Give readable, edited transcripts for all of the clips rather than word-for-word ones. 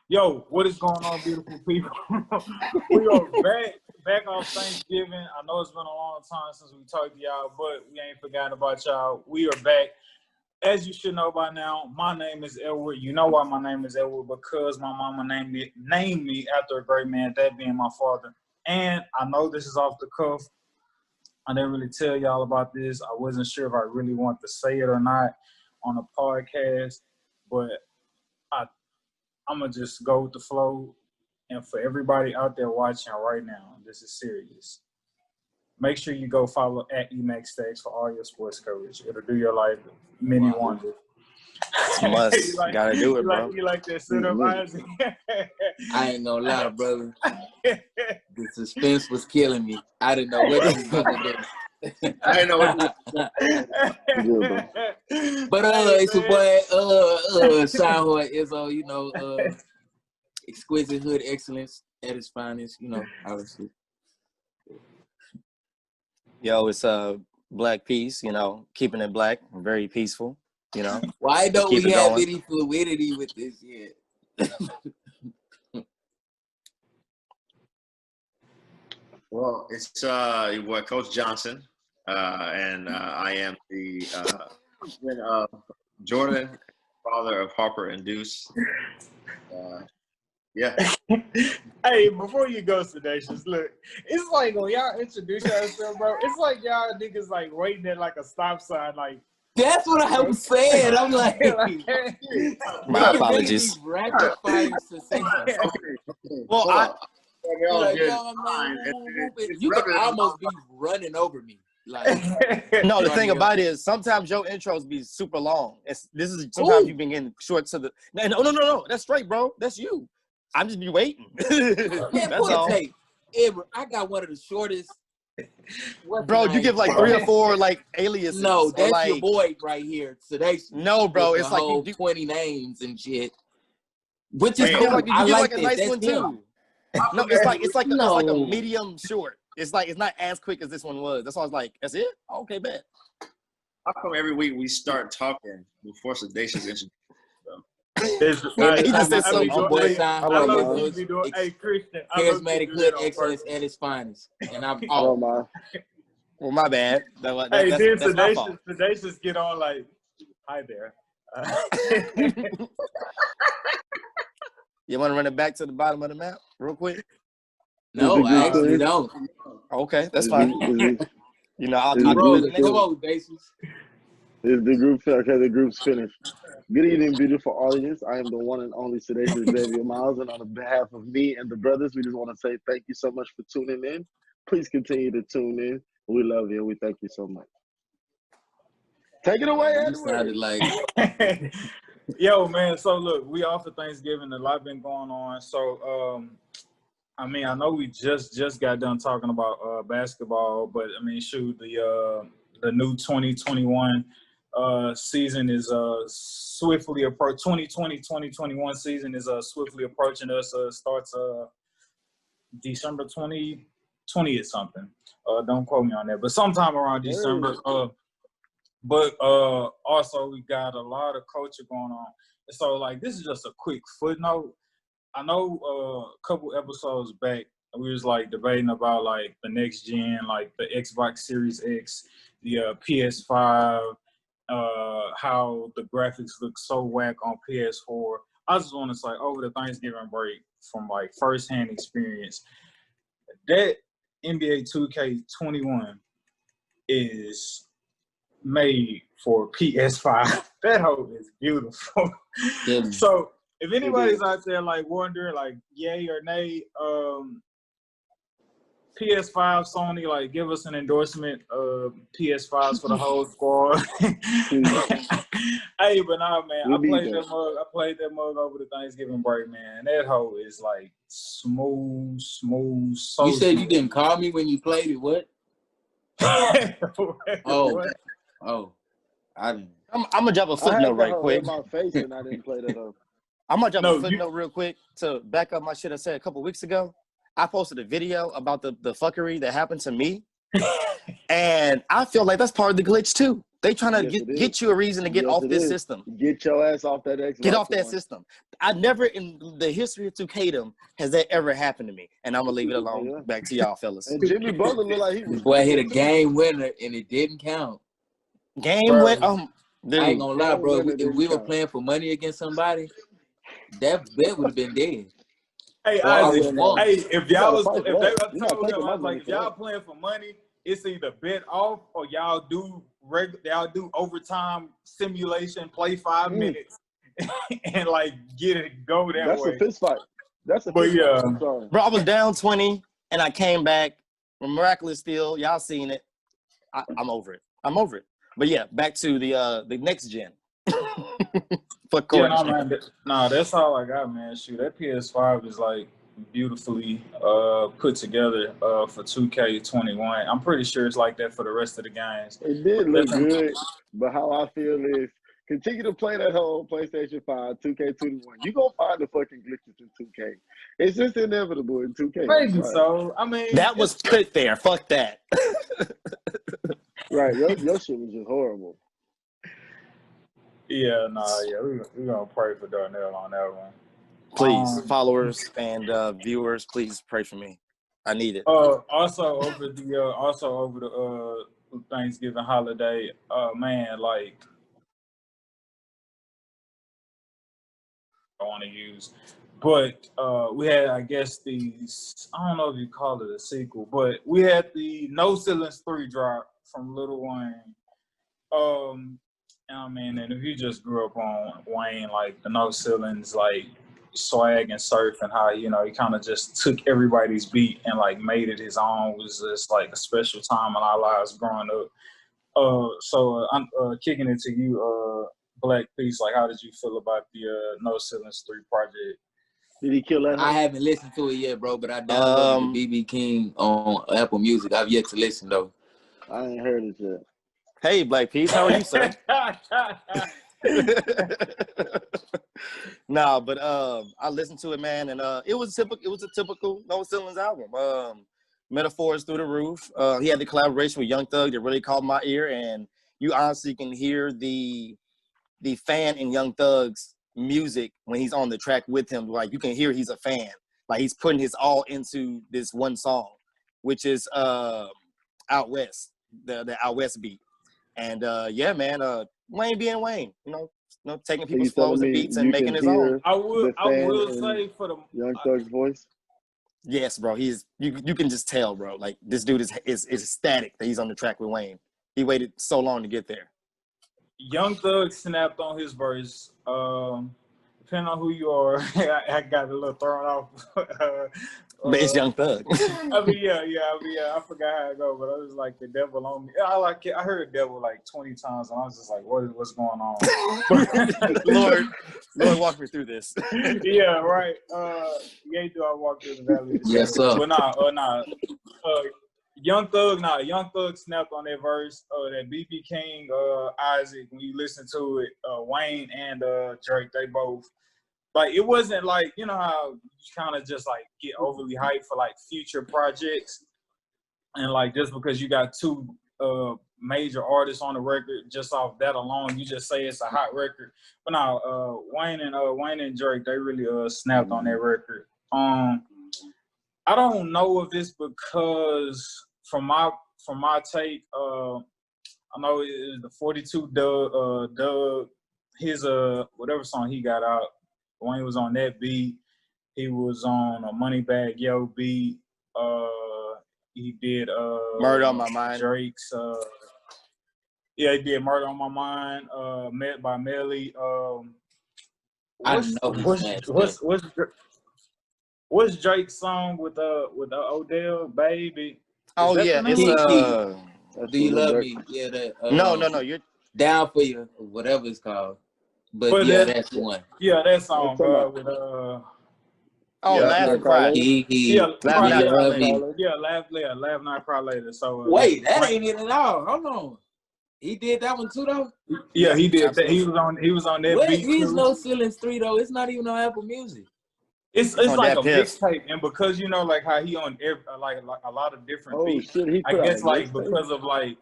Yo, what is going on, beautiful people? We are back off Thanksgiving. I know it's been a long time since we talked to y'all, but we ain't forgotten about y'all. We are back. As you should know by now, my name is Edward. You know why my name is Edward? Because my mama named me after a great man, that being my father. And I know this is off the cuff. I didn't really tell y'all about this. I wasn't sure if I really wanted to say it or not on a podcast, but I'm going to just go with the flow. And for everybody out there watching right now, this is serious. Make sure you go follow at @EMaxStags for all your sports coverage. It'll do your life many wonders. It's a must. Gotta do it, bro. You like that sit-up, Isaac? I ain't gonna lie, brother. The suspense was killing me. I didn't know what he was about to do. I didn't know what he was about to do. But it's your boy, Sean Hoy Izzo, exquisite hood excellence at its finest, obviously. Yo, it's Black Peace, keeping it black, very peaceful, Why don't we have any fluidity with this yet? Well, it's your boy, Coach Johnson, and I am the husband of Jordan, father of Harper and Deuce. Yeah. Hey, before you go, Sedacious, look, it's like when y'all introduce yourself, bro, it's like y'all niggas like waiting at like a stop sign, like. That's what I was saying. I'm like, my apologies. Rapid fire succession. Well, you could almost be running over me. Like, no, the thing about it is sometimes your intros be super long. Sometimes you've been getting short to the. No. That's straight, bro. That's you. I'm just be waiting. That's all. Edward, I got one of the shortest. Bro, you give like 3 or 4 like aliases. No, that's your boy right here. Today. No, bro, it's like you 20 names and shit. Which is cool. You I like that. a nice That's one too. No, it's like a medium short. It's not as quick as this one was. That's why I was like, that's it? Okay, bet. How come every week we start talking before Sedacious introduces? He just said something. Hey, Christian. Charismatic hood excellence at its finest. And I'm all. Well, my bad. Hey, then Sedacious get on like, hi there. You want to run it back to the bottom of the map real quick? No, I actually don't. Okay, that's fine. I'll do it next one. Is the group okay? The group's finished. Good evening, beautiful audience. I am the one and only Sedacious Xavier Miles, and on behalf of me and the brothers, we just want to say thank you so much for tuning in. Please continue to tune in. We love you. We thank you so much. Take it away, Edward. Sounded like. Yo, man. So look, we off for Thanksgiving. A lot been going on. So, I know we just got done talking about basketball, but shoot, the new 2021 season is swiftly approaching. 2020-2021 season is swiftly approaching us. Starts December 20th something. Don't quote me on that, but sometime around December. But also we got a lot of culture going on. So like this is just a quick footnote. I know a couple episodes back we was like debating about like the next gen, like the Xbox Series X, the PS5, how the graphics look so whack on PS4. I just want to say over the Thanksgiving break from like firsthand experience, that NBA 2K21 is made for PS5. That hoe is beautiful. Yeah. So if anybody's out there like wondering like yay or nay, PS5 Sony, like give us an endorsement of PS5s for the whole squad. Hey, but nah, man, I played that mug over the Thanksgiving break, man. That hoe is like smooth. So you said smooth. You didn't call me when you played it. What? I didn't. I'm gonna drop a footnote right quick. My face and I didn't play that up. I'm gonna drop a footnote real quick to back up my shit I said a couple weeks ago. I posted a video about the fuckery that happened to me, and I feel like that's part of the glitch too. They trying to get you a reason to get off this system. Get your ass off that Xbox. Get off that system. I never in the history of 2K has that ever happened to me. And I'm gonna leave it alone. Yeah. Back to y'all, fellas. And Jimmy Butler looked like he was. Boy hit a game winner and it didn't count. Game winner. Dude, I ain't gonna lie, bro. If we were playing for money against somebody, that bet would have been dead. Hey, Isaac. Hey, if y'all was, if they told him, I was like, if y'all playing for money, it's either bet off or y'all do overtime simulation, play 5 minutes, and like get it go that That's way. That's a fist fight. That's a fist fight. I'm sorry. Bro, I was down 20 and I came back. Miraculous steal. Y'all seen it. I'm over it. I'm over it. But yeah, back to the next gen. Fuck yeah, no, that's all I got, man. Shoot, that PS5 is like beautifully put together for 2K21. I'm pretty sure it's like that for the rest of the games. It did look good, but how I feel is continue to play that whole PlayStation 5, 2K21. You're going to find the fucking glitches in 2K. It's just inevitable in 2K. Maybe so. I mean, that was put there. Fuck that. Right. Your shit was just horrible. Yeah, we're going to pray for Darnell on that one. Please, followers and viewers, please pray for me. I need it. Also over the Thanksgiving holiday, man, like I want to use, but we had, I guess, I don't know if you call it a sequel, but we had the No Ceilings 3 drop from Lil Wayne. I mean, and if you just grew up on Wayne, like the No Ceilings, like swag and surf, and how he kind of just took everybody's beat and like made it his own, was just like a special time in our lives growing up. So I'm kicking it to you, Black Peace. Like, how did you feel about the No Ceilings 3 project? Did he kill that? I haven't listened to it yet, bro, but I downloaded the BB King on Apple Music. I've yet to listen though. I ain't heard it yet. Hey, Black Peace, how are you, sir? Nah, but I listened to it, man, and it was a typical No Ceilings album. Metaphors through the roof. He had the collaboration with Young Thug that really caught my ear, and you honestly can hear the fan in Young Thug's music when he's on the track with him. Like, you can hear he's a fan. Like, he's putting his all into this one song, which is Out West, the Out West beat. And yeah, man, Wayne being Wayne, taking people's flows and beats and making his own. I will say for the Young Thug's voice. Yes, bro. You can just tell, bro. Like, this dude is ecstatic that he's on the track with Wayne. He waited so long to get there. Young Thug snapped on his verse. Depending on who you are, I got a little thrown off. But it's Young Thug. I I forgot how it go, but I was like, the devil on me. I heard devil like 20 times, and I was just like, what's going on? Lord, walk me through this. Yeah, right. Yeah, do I walk through the valley? Yes, sir. But Young Thug snapped on that verse. That BB King, Isaac, when you listen to it, Wayne and Drake, they both, like, it wasn't like, you know how you kind of just like get overly hyped for like future projects, and like just because you got two major artists on the record, just off that alone, you just say it's a hot record. But now Wayne and Drake, they really snapped on that record. I don't know if it's because from my take, I know it is the 42 Doug, his whatever song he got out, Wayne was on that beat. He was on a Moneybagg Yo beat. He did Murder on My Mind. Drake's he did Murder on My Mind, met by Melly. What's Drake's song with Odell, Baby? Oh yeah, it's Do You Love Me? Yeah, that. No, you're Down For You, whatever it's called. But yeah, that's the one. Yeah, that song, with Laugh and Cry. Laugh Not Cry Later. So wait, that ain't it at all. Hold on. He did that one too, though. Yeah, he did. He was on that beat. He's No Ceilings 3 though. It's not even on Apple Music. It's like a mixtape, and because like how he on like a lot of different beats. Shit, I guess like because of like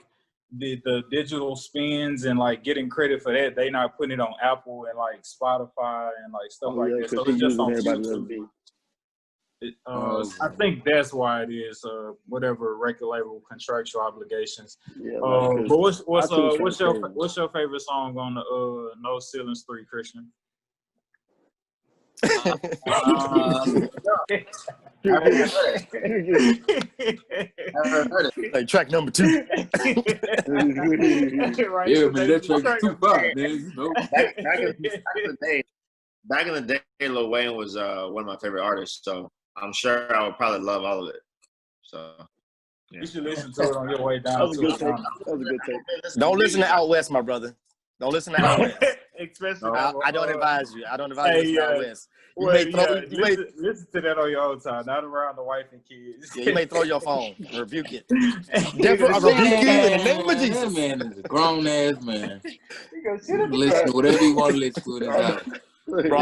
the digital spins and like getting credit for that. They not putting it on Apple and like Spotify and like stuff like that. So it's just on YouTube. I think that's why it is. Whatever record label contractual obligations. Yeah, but what's your favorite song on the No Ceilings 3, Christian? Like track number 2. Right, yeah, man, that track is too far, man. You know, back in the day, Lil Wayne was one of my favorite artists. So I'm sure I would probably love all of it. So yeah. You should listen to it on your way down. That was a good take. Don't listen to Out West, my brother. Don't listen to Out West. Especially I don't advise you. I don't advise you to listen to Out West. Listen to that on your own time, not around the wife and kids. Yeah, you may throw your phone. Rebuke it. Devil, I rebuke you in the name of Jesus. That man is a grown ass man. Listen to whatever you want to listen to in his house. Bro,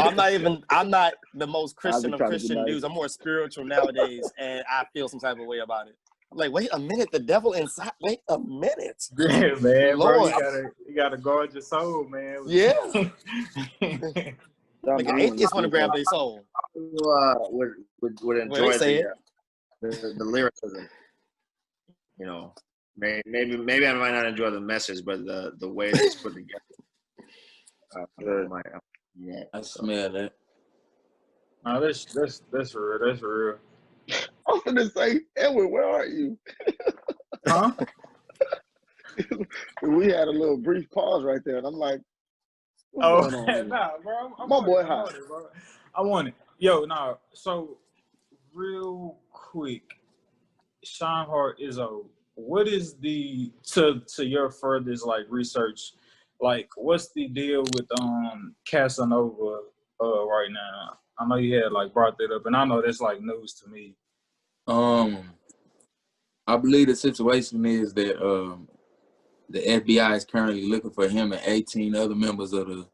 I'm not the most Christian of Christian dudes. I'm more spiritual nowadays, and I feel some type of way about it. I'm like, wait a minute, the devil inside. Wait a minute. Yeah, man, Lord. bro, you gotta guard your soul, man. Yeah. Like an atheist want to grab their soul. Would enjoy the lyricism. You know, maybe I might not enjoy the message, but the way it's put together. Yeah, I smell that. No, that's real. That's real. I was gonna say, Edward, where are you? Huh? We had a little brief pause right there, and I'm like, nah, bro. I'm my boy hot. I want it. Yo, nah. So, real quick, Sean Hart Izzo, what is the to your furthest like research? Like, what's the deal with Casanova right now? I know you had like brought that up, and I know that's like news to me. I believe the situation is that the FBI is currently looking for him and 18 other members of the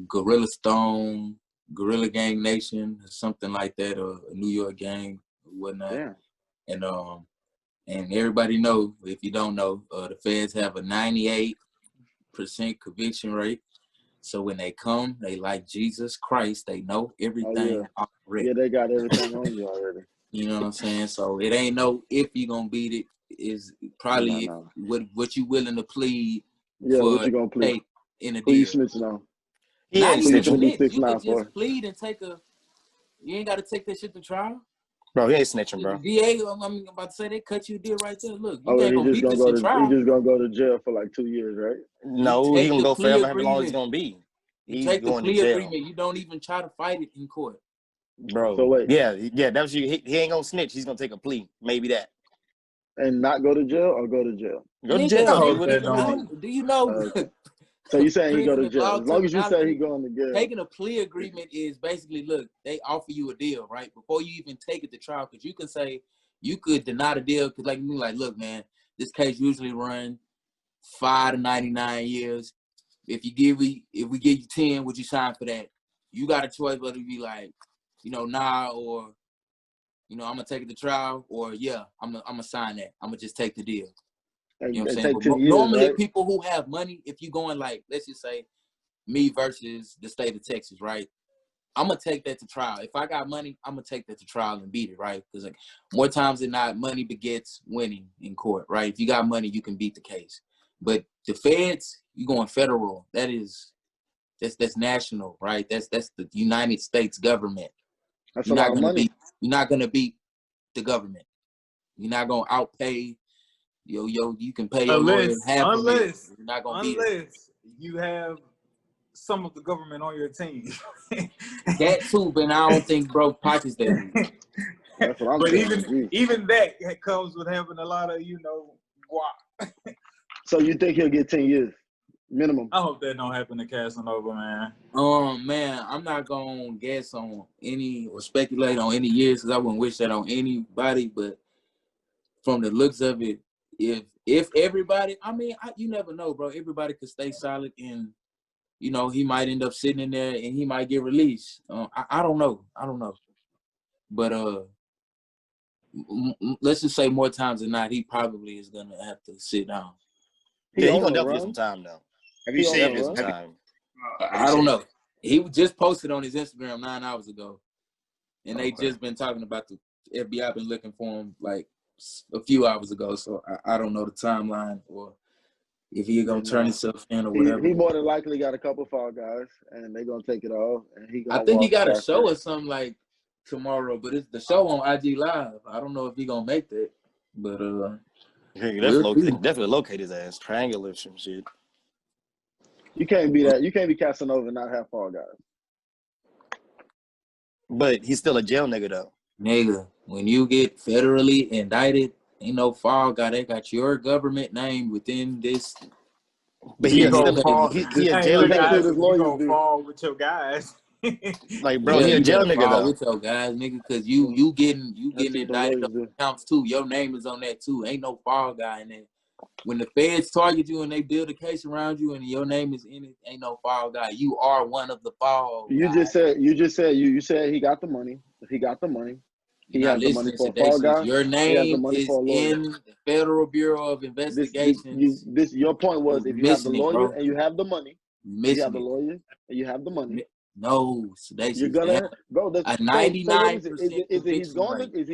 Gorilla Stone, Gorilla Gang Nation, something like that, or a New York gang, or whatnot. Yeah. And everybody know, if you don't know, the feds have a 98% conviction rate. So when they come, they like Jesus Christ. They know everything already. Yeah, they got everything on you already. You know what I'm saying? So it ain't no if you gonna beat it. Is probably what you willing to plead. Yeah, for what you gonna plead in a deal? deal. You snitching on? He ain't snitching. You could just plead and take a. You ain't got to take that shit to trial. Bro, he ain't snitching, bro. The DA, I'm about to say, they cut you a deal right there. Look, you He just gonna go to jail for like 2 years, right? No, he gonna go forever, however long he's gonna be. You take the plea agreement. You don't even try to fight it in court, bro. So wait, yeah, that's you. He ain't gonna snitch. He's gonna take a plea, maybe that, and not go to jail or go to jail. Go to jail. Do you know? So you saying he go to jail? As long as you say he going to jail. Taking a plea agreement is basically, look, they offer you a deal, right? Before you even take it to trial, because you can say, you could deny the deal, because like, look, man, this case usually run 5 to 99 years. If we give you 10, would you sign for that? You got a choice whether to be like, nah, or, I'm gonna take it to trial, or yeah, I'm gonna sign that. I'm gonna just take the deal. You know what I'm saying? But normally, right? People who have money, if you're going like, let's just say, me versus the state of Texas, right? I'm gonna take that to trial. If I got money, I'm gonna take that to trial and beat it, right? Because like, more times than not, money begets winning in court, right? If you got money, you can beat the case. But the feds, you going federal. That's national, right? That's the United States government. That's a lot of money. You're not gonna beat the government. You're not gonna outpay. You can pay your lawyer half of it. You're not gonna beat it. Unless you have some of the government on your team. That too, but I don't think broke pockets that. That's what I'm but saying. even that comes with having a lot of, guap. So you think he'll get 10 years minimum? I hope that don't happen to Casanova, man. Man, I'm not gonna guess on any or speculate on any years, because I wouldn't wish that on anybody. But from the looks of it, if everybody, you never know, bro. Everybody could stay solid, and he might end up sitting in there, and he might get released. I don't know. But let's just say more times than not, he probably is gonna have to sit down. Yeah, he on gonna the definitely get run? some time though. Have you He on seen? the Definitely some run? time. I don't know. He just posted on his Instagram 9 hours ago, and they Okay. just been talking about the FBI been looking for him like a few hours ago. So I don't know the timeline or if he gonna turn himself in or whatever. He more than likely got a couple Fall Guys, and they gonna take it off, and he gonna I think he walk got a past show that. or something like tomorrow, but it's the show on IG Live. I don't know if he gonna make that, but He we'll see. definitely locate his ass. Triangular some shit. You can't be that. You can't be Casanova and not have Fall Guys. But he's still a jail nigga though. Nigga, when you get federally indicted, ain't no fall guy. They got your government name within this. But You he gonna still fall. he a Hey, jail look, gotta see what guys, nigga. his you lawyers gonna do. fall with your guys. Like, bro, Yeah, he a you jail better nigga fall though. with your guys, nigga, because you getting Let's see what the indicted lawyers on do. counts too. Your name is on that too. Ain't no fall guy in there. When the feds target you and they build a case around you and your name is in it, ain't no fall guy. You are one of the fall You guys. just said you said he got the money. If he got the money, he You're not has the money listening, for a Fall Sedacious. Guy. Your He has the name money is for a lawyer. in the Federal Bureau of Investigations. Your point was You're if you have the missing it, lawyer bro. and you have the money, You're you have missing the it. lawyer and you have the money. No, You're Sedacious. gonna go. A So what is it? 99% Is it he's conviction going rate. to is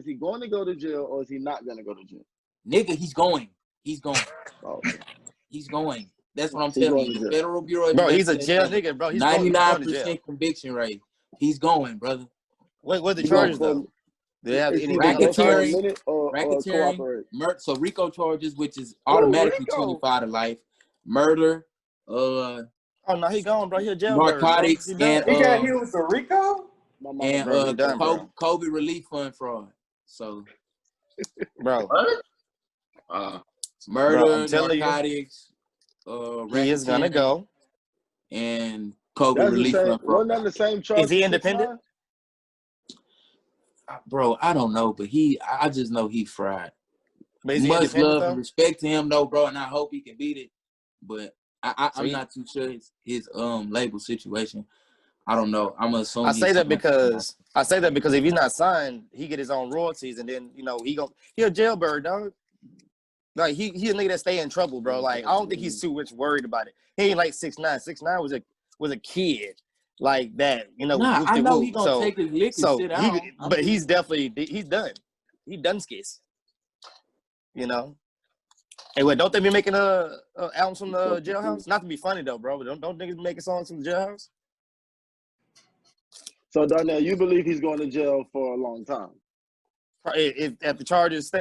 he going to go to jail or is he not going to go to jail? Nigga, he's going. He's going. Oh, He's going. That's what I'm he's telling going you. to The jail. Federal Bureau of Bro, he's a Investigation, jail nigga, bro. He's going to jail. 99% conviction rate. He's going, brother. What the He charges going for though? Do they have is any he gonna other go for a charges? minute or Racketeering, cooperate? so RICO charges, which is Oh, automatically Rico. 25 to life, murder, Oh no, he gone, bro. He a jailbird, bro. narcotics, He and done. He got hit with the Rico. My mama Bro, he done, bro. COVID relief fund fraud. So Bro, What? murder, bro, I'm telling you, narcotics, he is gonna racketeering, go. and COVID That's the relief same. fund fraud. Wasn't that the same charge? Is he independent? Bro, I don't know, but I just know he fried. But is he Much independent love though? and respect to him, though, bro, and I hope he can beat it. But So I'm not too sure his label situation. I don't know. I'm gonna assume I say that because if he's not signed, he get his own royalties, and then he a jailbird, dog. Like he a nigga that stay in trouble, bro. Like I don't think he's too much worried about it. He ain't like 6ix9ine. 6ix9ine was a kid like that, Nah, I know he gonna take his lick and sit down. But he's done. He done skis. Hey, wait, don't they be making albums from the jailhouse? Not to be funny though, bro. But don't niggas be making songs from the jailhouse? So Darnell, you believe he's going to jail for a long time? If the charges,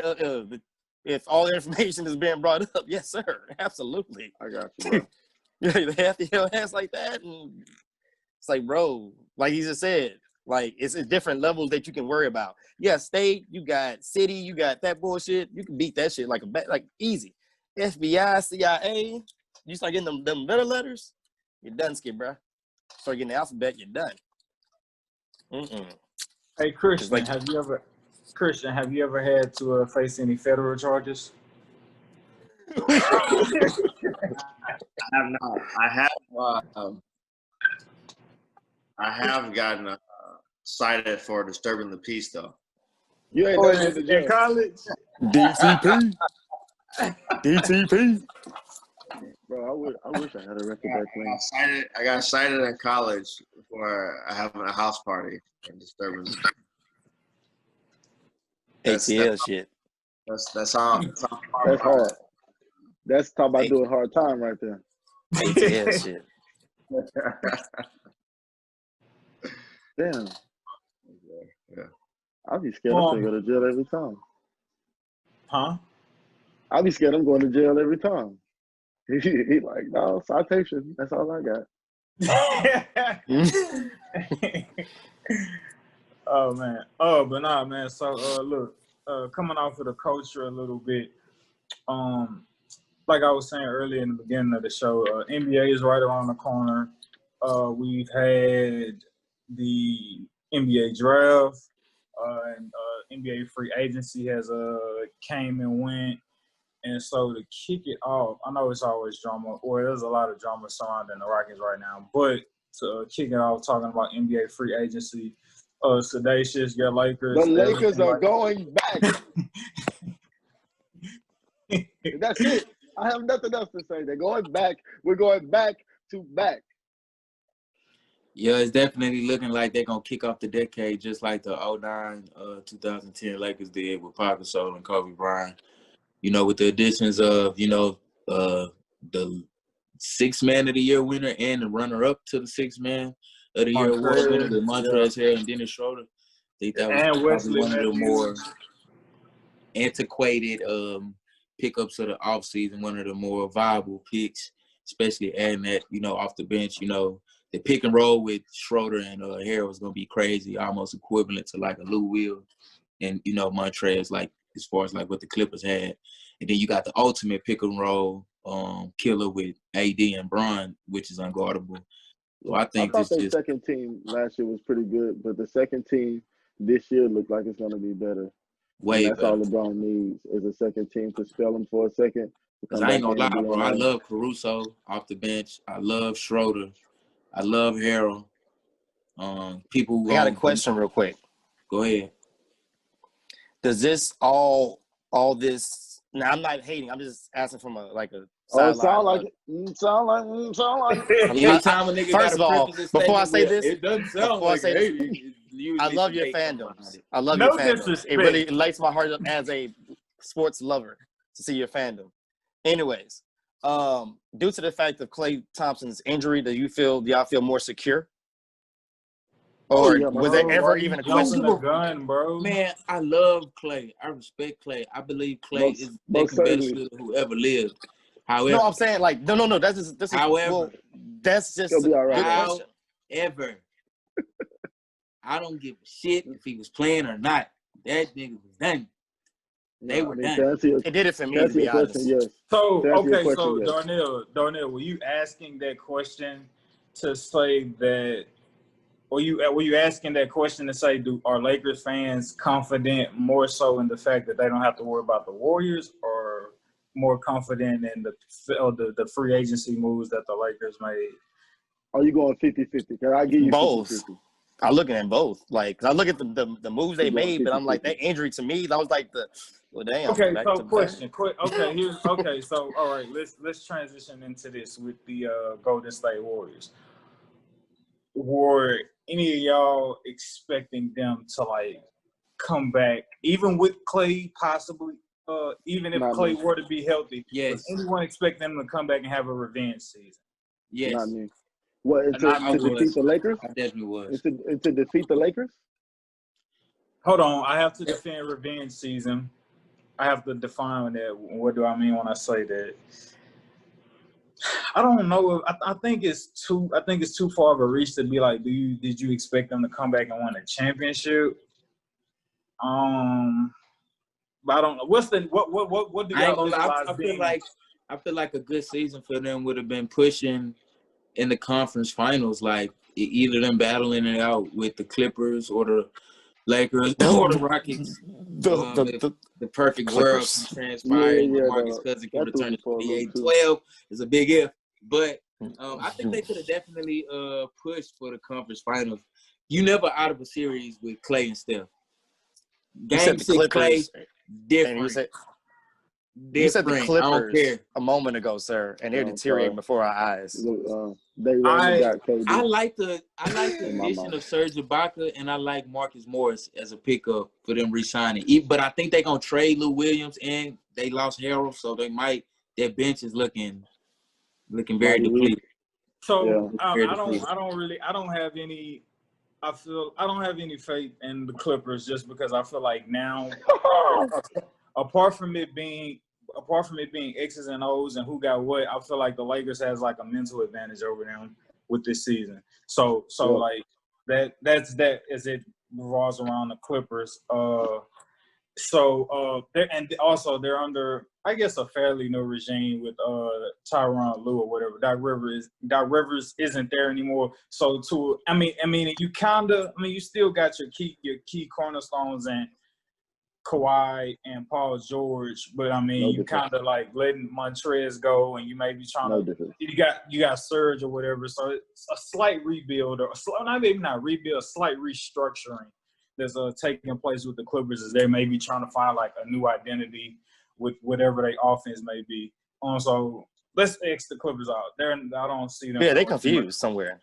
if all the information is being brought up, yes, sir, absolutely. I got you, bro. They have to your ass like that, and it's like, bro, like he just said, like it's different levels that you can worry about. You got state, you got city, you got that bullshit. You can beat that shit like easy. FBI, CIA, you start getting them letter letters, you're done, skid, bro. Start getting the alphabet, you're done. Hey, Christian, like- have you ever had to face any federal charges? I have not. I have gotten cited for disturbing the peace, though. You ain't never been to In jail. college? DTP. Bro, I wish I had a record back then. I got cited in college for having a house party and disturbing the peace. ATL shit. That's all. That's hard. That's talking about doing hard time right there. ATL shit. Damn. Yeah. I'll be scared I'm gonna go to jail every time. Huh? I'll be scared I'm going to jail every time. He like, no, citation. That's all I got. Oh man. Oh, but nah, man. So look, coming off of the culture a little bit. Like I was saying earlier in the beginning of the show, NBA is right around the corner. We've had the NBA draft, and NBA free agency has came and went. And so to kick it off, I know it's always drama, or there's a lot of drama surrounding the Rockets right now. But to kick it off, talking about NBA free agency, Sedacious, your Lakers. The Lakers are going back. That's it. I have nothing else to say. They're going back. We're going back to back. Yeah, it's definitely looking like they're going to kick off the decade just like the 2010 Lakers did with Pau Gasol and Kobe Bryant. You know, with the additions of, the sixth man of the year winner and the runner-up to the sixth man of the year award winner with Montrezl Harrell and Dennis Schroeder. I think that was probably one of the more antiquated pickups of the offseason, one of the more viable picks, especially adding that, off the bench, the pick and roll with Schroeder and Harrell was going to be crazy, almost equivalent to like a Lou Will and, Montrez, like as far as like what the Clippers had. And then you got the ultimate pick and roll killer with AD and Bron, which is unguardable. So I thought their second team last year was pretty good, but the second team this year looked like it's going to be better. Way that's better. all LeBron needs is a second team to spell him for a second. Because I ain't going to lie, bro. I love Caruso off the bench. I love Schroeder. I love Harrell. People. I got a question real quick. Go ahead. Does this all this? Now I'm not hating. I'm just asking from a sideline. Sound like it. Anytime a nigga First of all, before I say this, it doesn't sound like hating. I love your fandoms. I love your fandoms. It really lights my heart up as a sports lover to see your fandom. Anyways, due to the fact of Klay Thompson's injury, do y'all feel more secure? Or was there ever even a question? Gun, bro. Man, I love Klay. I respect Klay. I believe Klay is the best shooter who ever lived. However, no, I'm saying no. That's just however, that's just a good question. However, I don't give a shit if he was playing or not. That nigga was done. They were done. It did it for me, to be honest. Yes. So Darnell, were you asking that question to say that? Were you asking that question to say, are Lakers fans confident more so in the fact that they don't have to worry about the Warriors, or more confident in the free agency moves that the Lakers made? Are you going 50-50? Can I give you both? 50-50? I'm looking at both. Like, I look at the moves they made, but I'm like, that injury to me, that was like damn. Okay, so question. Okay, so all right, let's transition into this with the Golden State Warriors. Were any of y'all expecting them to come back, even with Klay possibly, even if Klay were to be healthy? Yes. Was anyone expect them to come back and have a revenge season? Yes. Not me. What, to defeat the Lakers? I definitely was. To defeat the Lakers? Hold on, I have to defend revenge season. I have to define that. What do I mean when I say that? I don't know. I think it's too far of a reach to be like, did you expect them to come back and win a championship? But I don't know. What do y'all visualize? I feel like a good season for them would have been pushing in the conference finals, like either them battling it out with the Clippers or the Lakers or the Rockets. The perfect world transpired. Marcus Cousins can return to 28-12 is a big if. But I think they could have definitely pushed for the conference finals. You never out of a series with Klay and Steph. Game 6 Klay, different. You said the Clippers a moment ago, sir, and they're deteriorating before our eyes. I like the addition of Serge Ibaka, and I like Marcus Morris as a pickup for them re-signing. But I think they're gonna trade Lou Williams, and they lost Harrell, so they might. Their bench is looking very depleted. So I don't have any faith in the Clippers just because I feel like now, apart from it being X's and O's and who got what, I feel like the Lakers has like a mental advantage over them with this season. So like that's that as it revolves around the Clippers. They're under, I guess, a fairly new regime with Tyronn Lue or whatever. Doc Rivers isn't there anymore. So you still got your key cornerstones and Kawhi and Paul George, but you kind of like letting Montrez go, and you may be trying you got Serge or whatever. So it's a slight rebuild, or not rebuild, slight restructuring that's taking place with the Clippers, as they may be trying to find like a new identity with whatever their offense may be. So let's X the Clippers out. I don't see them. Yeah, they confused somewhere.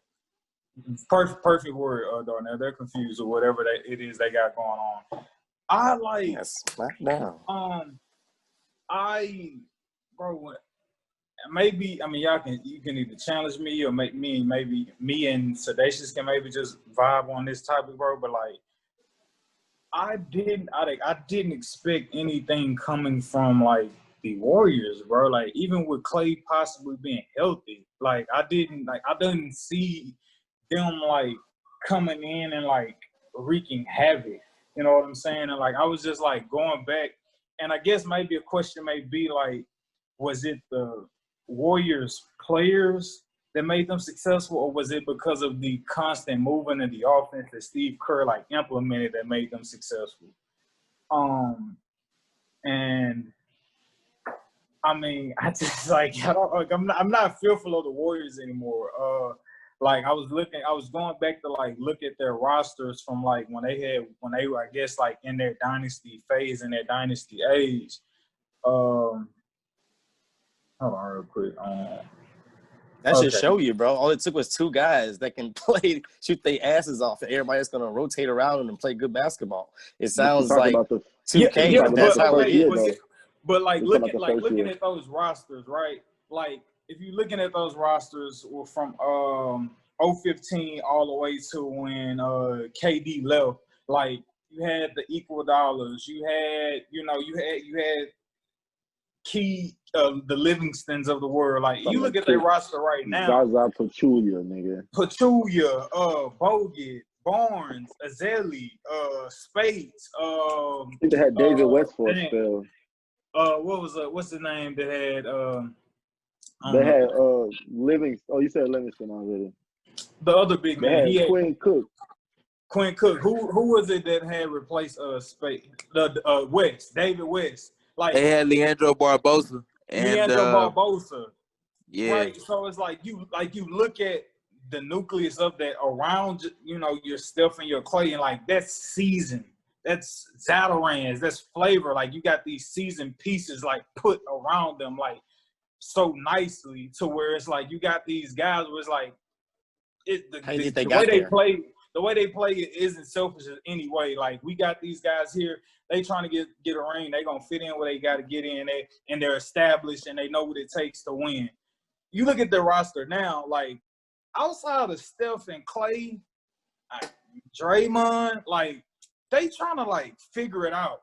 Perfect word, Darnell. They're confused or whatever it is they got going on. I like. Yes, SmackDown. Bro, maybe you can either challenge me or maybe me and Sedacious can maybe just vibe on this topic, bro. But like, I didn't expect anything coming from like the Warriors, bro. Like even with Klay possibly being healthy, like I didn't see them like coming in and like wreaking havoc. You know what I'm saying? And like I was just like going back, and I guess maybe a question may be like, was it the Warriors players that made them successful, or was it because of the constant movement of the offense that Steve Kerr like implemented that made them successful? And I mean, I just like I'm not fearful of the Warriors anymore. Like I was going back to like look at their rosters from like when they were I guess like in their dynasty phase and their dynasty age. Hold on real quick. That should show you, bro. All it took was 2 guys that can shoot their asses off, and everybody's gonna rotate around them and play good basketball. It sounds like 2K, but that's how it is. But like looking at those rosters, right? Like if you're looking at those rosters from 015 all the way to when KD left, like you had the Iguodala's, you had key the Livingstons of the world. Like you look at their roster right now. Zaza Pachulia, nigga. Pachulia, Bogut, Barnes, Azeli, Spates. I think they had David West for a spell. What's the name that had they had Livingston. Oh, you said Livingston already. The other big man. He had Quinn Cook. Quinn Cook. Who was it that had replaced Spates? West, David West. Like they had Leandro Barbosa. Barbosa. Yeah. Right. So it's like you look at the nucleus of that around, your Steph and your Klay, and like that's seasoned. That's Zatarans. That's flavor. Like you got these seasoned pieces like put around them like so nicely to where it's like you got these guys where it's like the way they play it isn't selfish in any way. Like we got these guys here. They trying to get a ring. They gonna fit in where they got to get in. They're established and they know what it takes to win. You look at their roster now, like outside of Steph and Klay, Draymond, like they trying to like figure it out.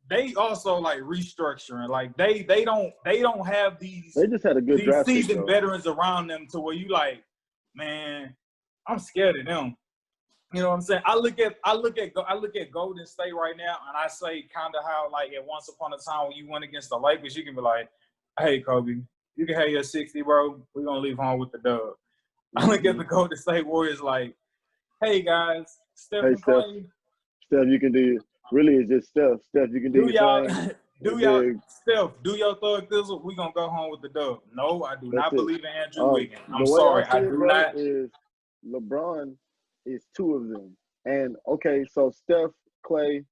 They also like restructuring. Like they don't have these. They just had a good draft seasoned veterans around them to where you like, man, I'm scared of them. You know what I'm saying? I look at Golden State right now, and I say kind of how like at once upon a time when you went against the Lakers, you can be like, "Hey, Kobe, you can have your 60, bro. We're gonna leave home with the dub." I look at the Golden State Warriors like, "Hey guys, Steph and Klay. Steph, you can do. Really, it's just Steph. Steph, you can do your thing. Steph, do your thug thizzle. We gonna go home with the dub." No, I do not believe in Andrew Wiggins. I'm sorry, I do not. Is LeBron is 2 of them, and okay, so Steph, Klay,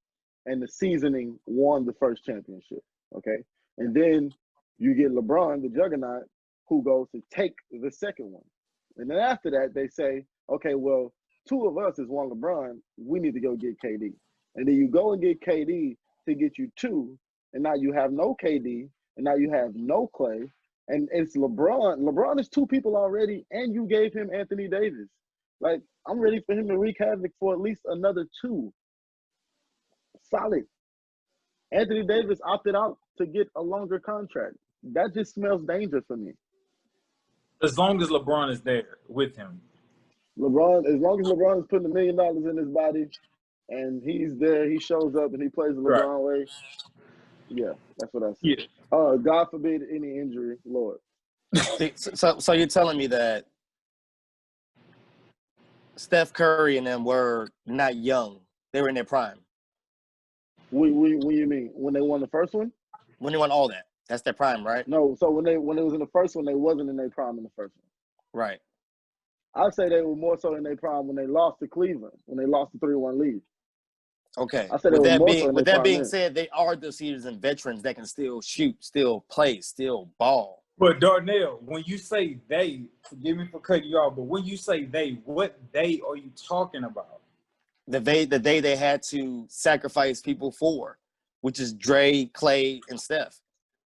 and the seasoning won the first championship. Okay, and then you get LeBron, the juggernaut, who goes to take the second one, and then after that they say, okay, well, 2 of us is one LeBron. We need to go get KD. And then you go and get KD to get you 2, and now you have no KD, and now you have no Klay, and it's LeBron. LeBron is 2 people already, and you gave him Anthony Davis. Like, I'm ready for him to wreak havoc for at least another 2. Solid. Anthony Davis opted out to get a longer contract. That just smells danger for me. As long as LeBron is there with him. As long as LeBron is putting $1 million in his body, and he's there, he shows up, and he plays the LeBron way. Yeah, that's what I see. Yeah. God forbid any injury, Lord. So you're telling me that Steph Curry and them were not young; they were in their prime. What do you mean? When they won the first one? When they won all that, that's their prime, right? No. So when it was in the first one, they wasn't in their prime in the first one. Right. I'd say they were more so in their prime when they lost to Cleveland, when they lost the 3-1 lead. Okay. I said it was more so in With their that being prime. said, they are the seasoned veterans that can still shoot, still play, still ball. But Darnell, when you say they, forgive me for cutting you off, but when you say they, what they are you talking about? The day they had to sacrifice people for, which is Dre, Klay, and Steph.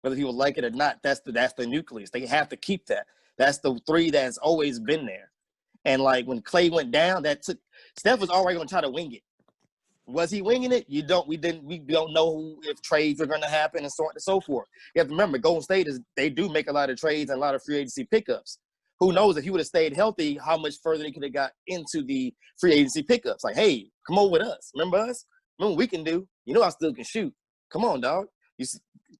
Whether people like it or not, that's the nucleus. They have to keep that. That's the three that's always been there. And like when Klay went down, Steph was already gonna try to wing it. Was he winging it? We don't know if trades are gonna happen and so on and so forth. You have to remember, Golden State they do make a lot of trades and a lot of free agency pickups. Who knows if he would have stayed healthy, how much further they could have got into the free agency pickups. Like, hey, come on with us. Remember us? Remember what we can do? You know I still can shoot. Come on, dog.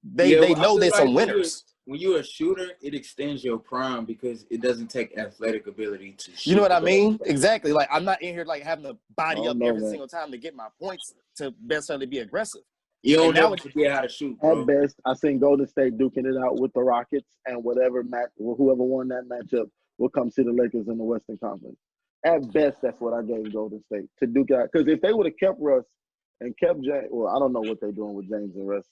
They know there's some winners. When you're a shooter, it extends your prime because it doesn't take athletic ability to shoot. You know what I mean? Exactly. Like, I'm not in here like having to body up every man. single time to get my points to necessarily be aggressive. You don't never forget how to shoot, bro. At best, I seen Golden State duking it out with the Rockets, and whoever won that matchup will come see the Lakers in the Western Conference. At best, that's what I gave Golden State to duke it out. Because if they would have kept Russ and kept James, well, I don't know what they're doing with James and Russ.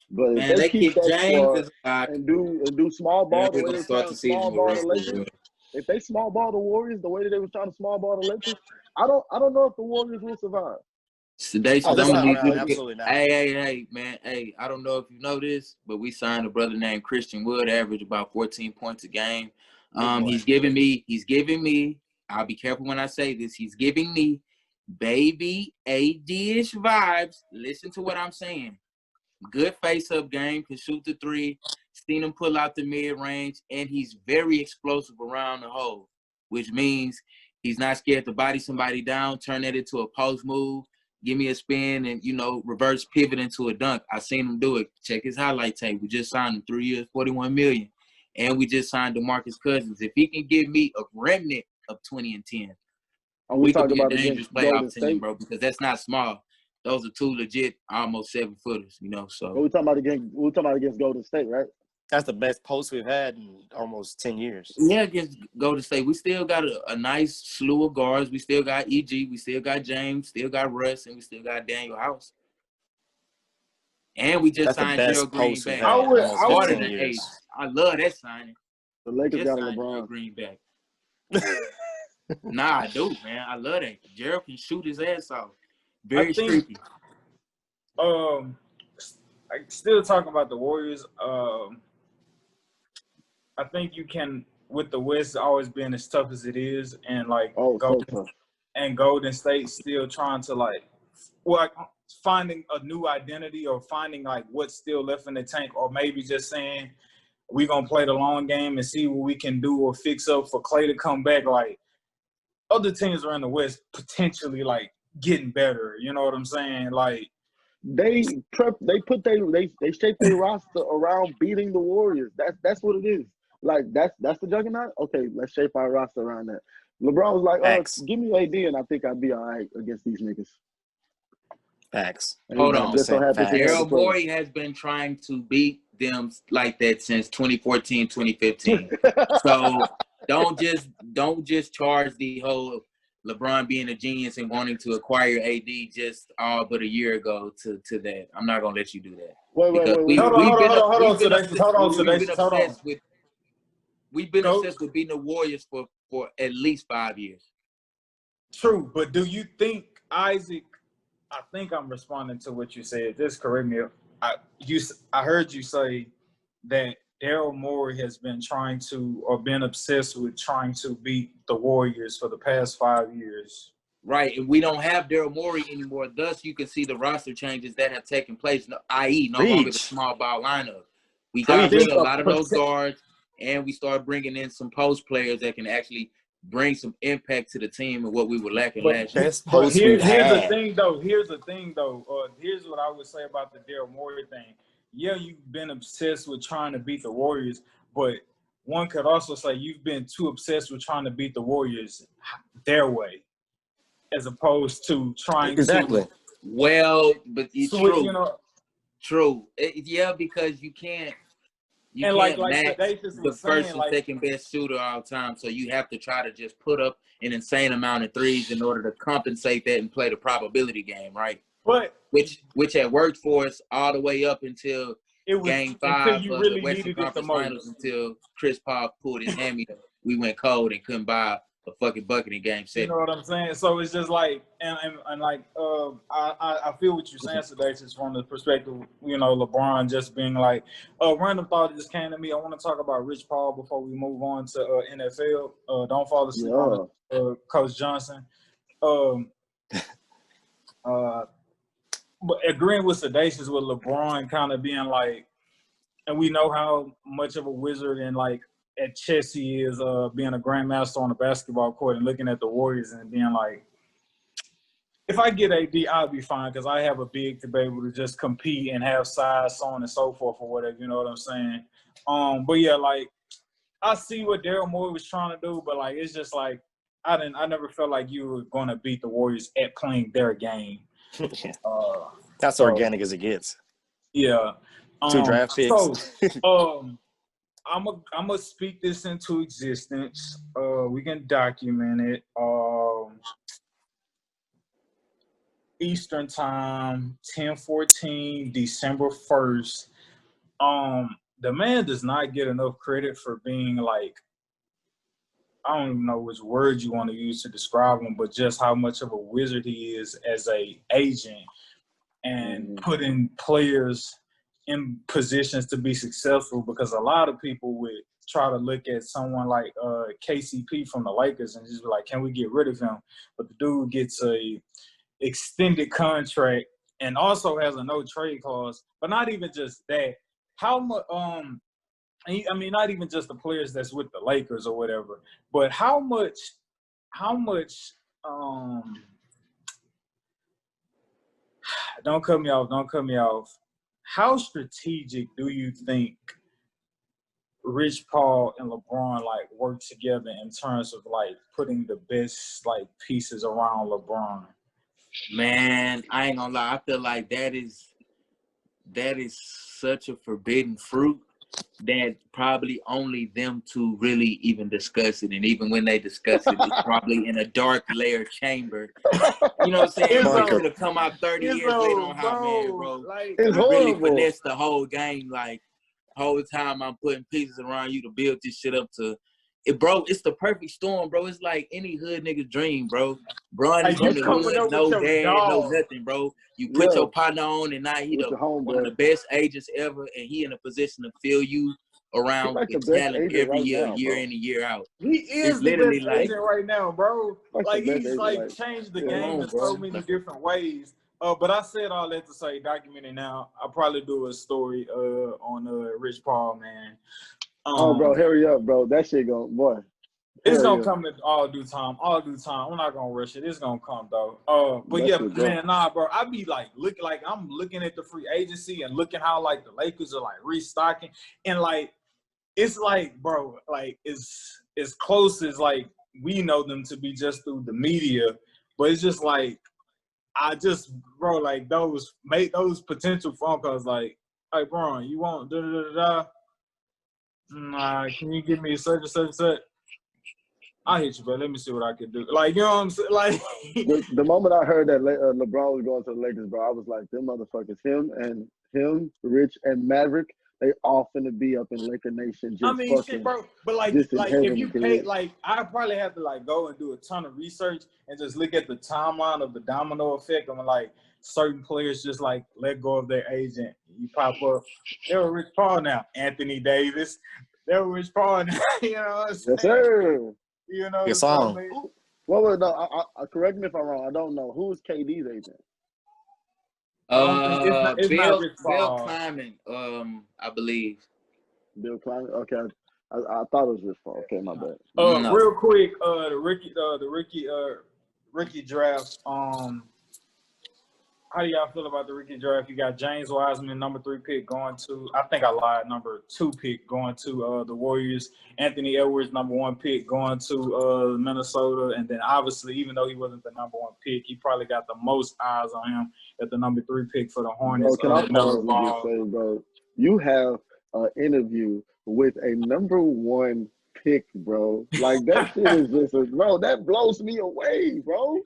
But if they keep that James and do small ball the way they trying to small ball the Lakers, if they small ball the Warriors the way that they were trying to small ball the Lakers, I don't know if the Warriors will survive. Absolutely not. Hey, man. Hey, I don't know if you know this, but we signed a brother named Christian Wood, average about 14 points a game. He's giving me, I'll be careful when I say this, he's giving me baby AD-ish vibes. Listen to what I'm saying. Good face-up game, can shoot the three, seen him pull out the mid-range, and he's very explosive around the hole, which means he's not scared to body somebody down, turn that into a post move, give me a spin, and, reverse pivot into a dunk. I seen him do it. Check his highlight tape. We just signed him 3 years, $41 million. And we just signed DeMarcus Cousins. If he can give me a remnant of 20 and 10, we could be a about dangerous playoff team, bro, because that's not small. Those are two legit, almost 7-footers, so. We're talking about against Golden State, right? That's the best post we've had in almost 10 years. Yeah, against Golden State. We still got a nice slew of guards. We still got EG. We still got James. Still got Russ. And we still got Daniel House. And we just signed Gerald Green back. I love that signing. The Lakers got a LeBron. Gerald Green back. Nah, I do, man. I love that. Gerald can shoot his ass off. Very streaky. Still talking about the Warriors. I think you can, with the West always being as tough as it is, and Golden State still trying to finding a new identity or finding what's still left in the tank, or maybe just saying we're gonna play the long game and see what we can do or fix up for Klay to come back. Other teams around the West potentially getting better. You know what I'm saying? They shape their roster around beating the Warriors. That's what it is. That's the juggernaut. Okay, let's shape our roster around that. LeBron was like, give me AD and I think I'd be all right against these niggas. Facts. Hold on. Daryl Morey has been trying to beat them like that since 2014, 2015. So don't just charge the whole LeBron being a genius and wanting to acquire AD just all but a year ago to that. I'm not gonna let you do that. Wait. We've been obsessed with beating the Warriors for at least 5 years. True, but do you think, Isaac, I think I'm responding to what you said. Just correct me. I heard you say that Daryl Morey has been been obsessed with trying to beat the Warriors for the past 5 years. Right, and we don't have Daryl Morey anymore. Thus, you can see the roster changes that have taken place, i.e. no longer the small ball lineup. We got rid of a lot of those guards, and we started bringing in some post players that can actually bring some impact to the team and what we were lacking last year. Here's the thing, though. Here's what I would say about the Daryl Morey thing. Yeah, you've been obsessed with trying to beat the Warriors, but one could also say you've been too obsessed with trying to beat the Warriors their way, as opposed to trying to. Well, but it's true. True. Yeah, because you can't. you and can't like match Sedacious the was saying, first and like, second best shooter all time. So you have to try to just put up an insane amount of threes in order to compensate that and play the probability game, right? but Which had worked for us all the way up until it was Game until 5 you of really the Western needed it the Conference most. Finals, until Chris Paul pulled his hammy. We went cold and couldn't buy a fucking bucket in Game 7. You know what I'm saying? So it's just like, and like, I feel what you're saying today, just from the perspective, you know, LeBron just being like, random thought that just came to me. I want to talk about Rich Paul before we move on to NFL. Don't fall asleep on Coach Johnson. But agreeing with Sedacious with LeBron kind of being like, and we know how much of a wizard and like at chess he is, being a grandmaster on the basketball court and looking at the Warriors and being like, if I get AD, I'll be fine because I have a big to be able to just compete and have size, so on and so forth or whatever, you know what I'm saying? But yeah, like, I see what Daryl Morey was trying to do, but like, it's just like, I never felt like you were going to beat the Warriors at playing their game. That's organic as it gets. Yeah. 2 draft picks. So, I'm gonna speak this into existence. We can document it. Eastern time, 10/14, December 1st. The man does not get enough credit for being like, I don't even know which word you want to use to describe him, but just how much of a wizard he is as a agent and putting players in positions to be successful, because a lot of people would try to look at someone like KCP from the Lakers and just be like, can we get rid of him? But the dude gets a extended contract and also has a no trade clause. But not even just that. How much? I mean, not even just the players that's with the Lakers or whatever, but how much? Don't cut me off. How strategic do you think Rich Paul and LeBron like work together in terms of like putting the best like pieces around LeBron? Man, I ain't gonna lie. I feel like that is such a forbidden fruit that probably only them two really even discuss it. And even when they discuss it, it's probably in a dark layer chamber. You know what I'm saying? It's gonna come out 30 years later on how, man, bro, like, you really finessed the whole game. Like, whole time I'm putting pieces around you to build this shit up to it, bro. It's the perfect storm, bro. It's like any hood nigga's dream, bro. Bron is from the hood, no dad, no nothing, bro. You put your partner on, and now he one of the best agents ever, and he in a position to fill you around like with the talent every right year, now, year bro. in and year out. He is the best agent right now, bro. Like he's like changed the game in so many different ways. But I said all that to say, documented now. I'll probably do a story on Rich Paul, man. Bro, hurry up, bro. That shit boy. It's gonna come in all due time. All due time. I'm not gonna rush it. It's gonna come though. But yeah, man, nah, bro. I be like I'm looking at the free agency and looking how like the Lakers are like restocking, and like it's like, bro, like it's as close as like we know them to be just through the media, but it's just like bro, like those potential phone calls, like, hey, bro, you want da da da da? Nah, can you give me a such and such and such? I'll hit you, bro. Let me see what I can do. Like, you know what I'm saying? Like, the moment I heard that LeBron was going to the Lakers, bro, I was like, them motherfuckers, him, Rich, and Maverick, they all finna be up in Laker Nation. I mean, shit, bro. But like if you pay, like, I probably have to like go and do a ton of research and just look at the timeline of the domino effect. I'm like, certain players just like let go of their agent. You pop up. They're Rich Paul now. Anthony Davis. They're Rich Paul now. You know what I'm saying? Yes, sir. You know, your song. Well, no, I correct me if I'm wrong. I don't know. Who's KD's agent? It's not Rich Paul. Bill Klyman, I believe. Bill Klyman. Okay, I thought it was Rich Paul. Okay, my bad. No. Real quick, the Ricky draft. How do y'all feel about the Ricky draft? You got James Wiseman, number 3 pick, going to, I think I lied, number 2 pick, going to the Warriors. Anthony Edwards, number 1 pick, going to Minnesota. And then obviously, even though he wasn't the number 1 pick, he probably got the most eyes on him at the number 3 pick for the Hornets. Bro, can I pause and just say, bro, you have an interview with a #1 pick, bro. Like, that shit is just, bro, that blows me away, bro.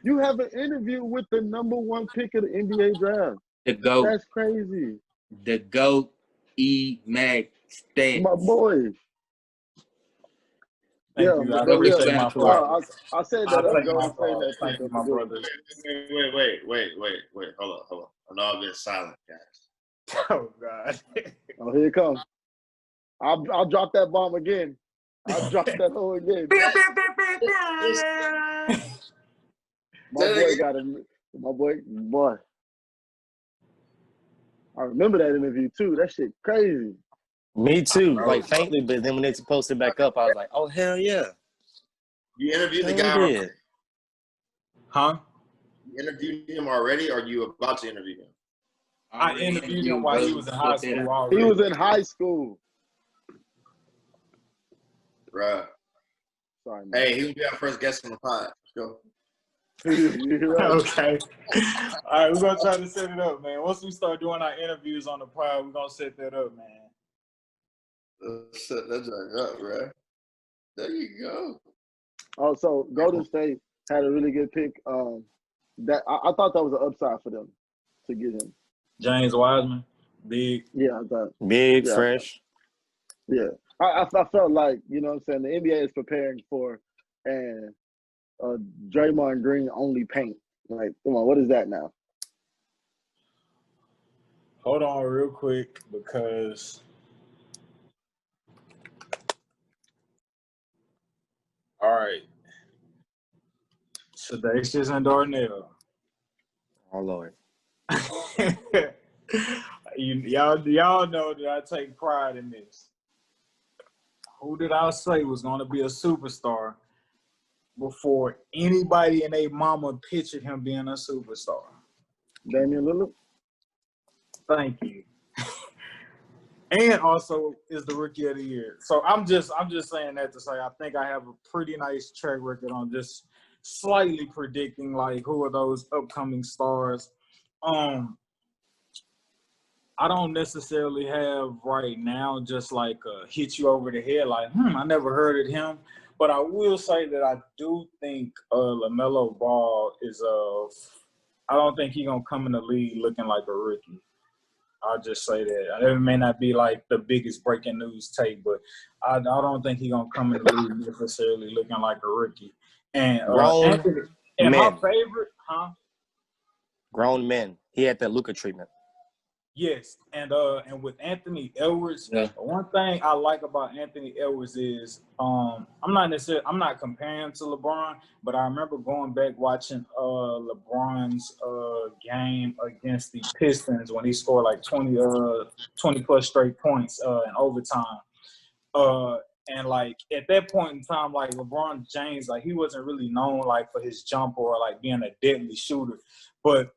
You have an interview with the #1 pick of the NBA draft. The GOAT. That's crazy. The GOAT, E-Mac Stats. My boy. Thank Yeah, you. I but yeah, appreciate my flowers. I said that. I'll I'm take going my to say that. Thank you, my brothers. Wait. Hold on. I know I've been silent, guys. Oh, God. Oh, here it comes. I'll drop that bomb again. I'll drop that hole again. My boy got him. My boy. I remember that interview too. That shit crazy. Me too, like faintly, but then when they posted back up, I was like, oh, hell yeah. You interviewed the Hell guy. yeah. Huh? You interviewed him already, or are you about to interview him? I interviewed him while he was in high school already. He was in high school. Bruh. Sorry, man. Hey, he will be our first guest on the pod. Let's go. Okay. All right, we're going to try to set it up, man. Once we start doing our interviews on the pod, we're going to set that up, man. Let's set that joint up, bro. There you go. Oh, so Golden State had a really good pick. That I thought that was an upside for them to get him. James Wiseman, big. Yeah, I thought. Big, Yeah. fresh. Yeah. I felt like, you know what I'm saying, the NBA is preparing for and Draymond Green only paint. Like, come on, what is that now? Hold on real quick because all right. Sedacious and Darnell. Oh, Lord. Y'all know that I take pride in this. Who did I say was going to be a superstar before anybody and their mama pictured him being a superstar? Damian Lillard? Thank you. And also is the rookie of the year. So I'm just saying that to say I think I have a pretty nice track record on just slightly predicting like who are those upcoming stars. I don't necessarily have right now just like hit you over the head like, I never heard of him. But I will say that I do think LaMelo Ball is I don't think he's going to come in the league looking like a rookie. I'll just say that. It may not be like the biggest breaking news take, but I don't think he's going to come in the league necessarily looking like a rookie. And Anthony, and my favorite, Grown men. He had that Luka treatment. Yes, and with Anthony Edwards, one thing I like about Anthony Edwards is I'm not comparing him to LeBron, but I remember going back watching LeBron's game against the Pistons when he scored like 20 plus straight points in overtime. And like at that point in time, like LeBron James, like he wasn't really known like for his jumper or like being a deadly shooter, but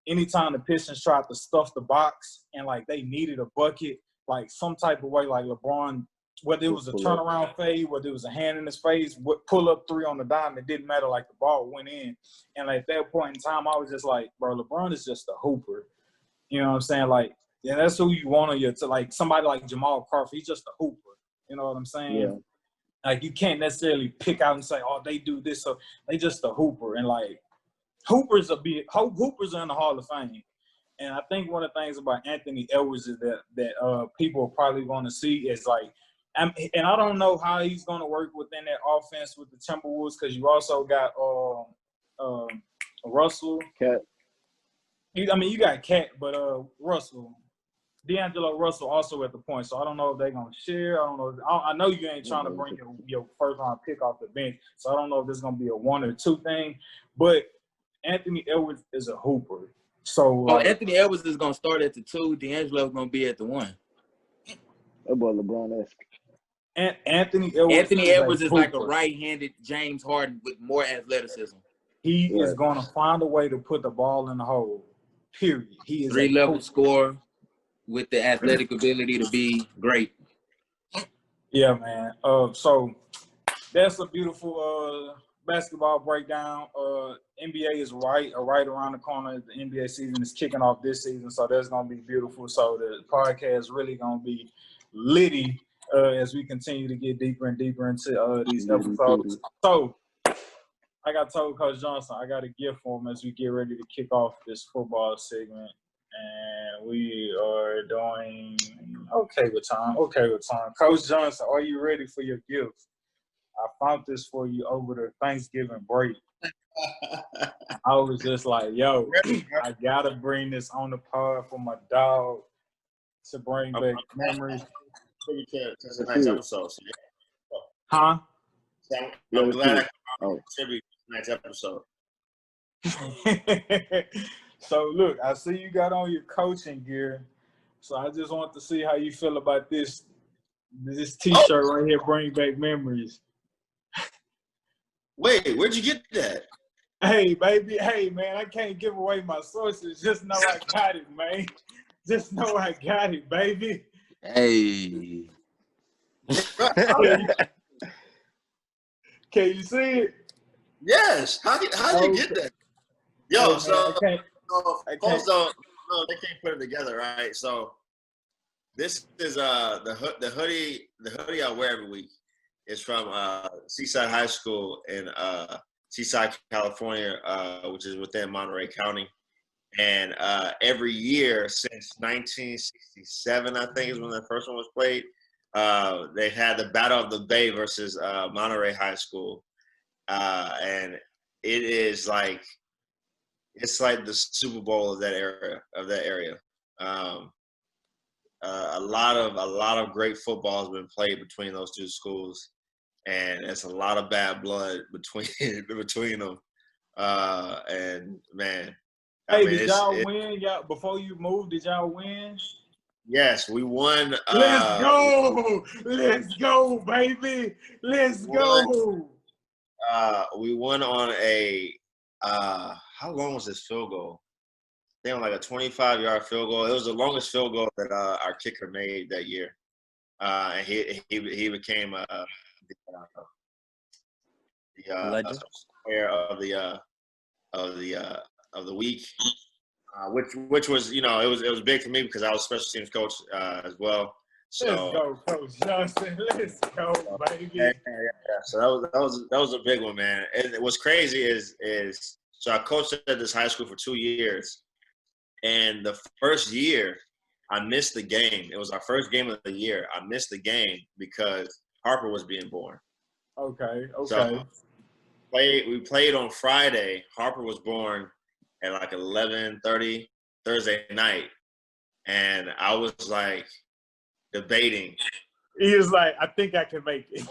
anytime the Pistons tried to stuff the box and, like, they needed a bucket, like, some type of way, like LeBron, whether it was a turnaround fade, whether it was a hand in his face, pull up three on the dime, it didn't matter. Like, the ball went in. And like, at that point in time, I was just like, bro, LeBron is just a hooper. You know what I'm saying? Like, yeah, that's who you want on your – like, somebody like Jamal Crawford, he's just a hooper. You know what I'm saying? Yeah. Like, you can't necessarily pick out and say, oh, they do this. So they just a hooper. And, like, Hoopers are in the Hall of Fame, and I think one of the things about Anthony Edwards is that people are probably going to see is like, and I don't know how he's going to work within that offense with the Timberwolves because you also got Russell. Cat. You got Cat, but D'Angelo Russell also at the point, so I don't know if they're going to share. I don't know. I know you ain't trying to bring your first round pick off the bench, so I don't know if this is going to be a 1 or 2 thing, but Anthony Edwards is a hooper. So Anthony Edwards is gonna start at the 2. D'Angelo's gonna be at the 1. That boy LeBron-esque. Anthony Edwards is like a right-handed James Harden with more athleticism. He is gonna find a way to put the ball in the hole. Period. He is 3-level scorer with the athletic ability to be great. Yeah, man. So that's a beautiful basketball breakdown. NBA is right around the corner. The NBA season is kicking off this season, so that's gonna be beautiful. So the podcast is really gonna be litty as we continue to get deeper and deeper into these episodes. So, like I told Coach Johnson, I got a gift for him as we get ready to kick off this football segment. And we are doing okay with time. Coach Johnson, are you ready for your gift? I found this for you over the Thanksgiving break. I was just like, yo, I got to bring this on the pod for my dog to bring back memories. To tonight's episode. Huh? I'm glad I contribute to tonight's episode. So, look, I see you got on your coaching gear. So I just want to see how you feel about this T-shirt right here, Bring Back Memories. Wait, where'd you get that? Hey, baby. Hey, man, I can't give away my sources. Just know I got it, man. Just know I got it, baby. Hey. Can you see it? Yes. How'd you get that? Yo, hey, so they can't put it together, right? So this is the hoodie I wear every week. It's from Seaside High School in Seaside, California, which is within Monterey County. And every year since 1967, I think is when the first one was played, they had the Battle of the Bay versus Monterey High School. And it is like, it's like the Super Bowl of that area. A lot of great football has been played between those two schools, and it's a lot of bad blood between them. And man, did y'all win? Y'all before you moved, did y'all win? Yes, we won. Let's go, baby. Let's go. We won on a how long was this field goal? I think on like a 25-yard field goal. It was the longest field goal that our kicker made that year. And he became the legend player of the week, which was, you know, it was big for me because I was special teams coach as well. So, let's go, Coach Johnson. Let's go, baby. Yeah. So that was a big one, man. And what's crazy is so I coached at this high school for 2 years, and the first year I missed the game. It was our first game of the year. I missed the game because Harper was being born. Okay. So we played on Friday. Harper was born at like 11:30 Thursday night, and I was like debating. He was like, I think I can make it.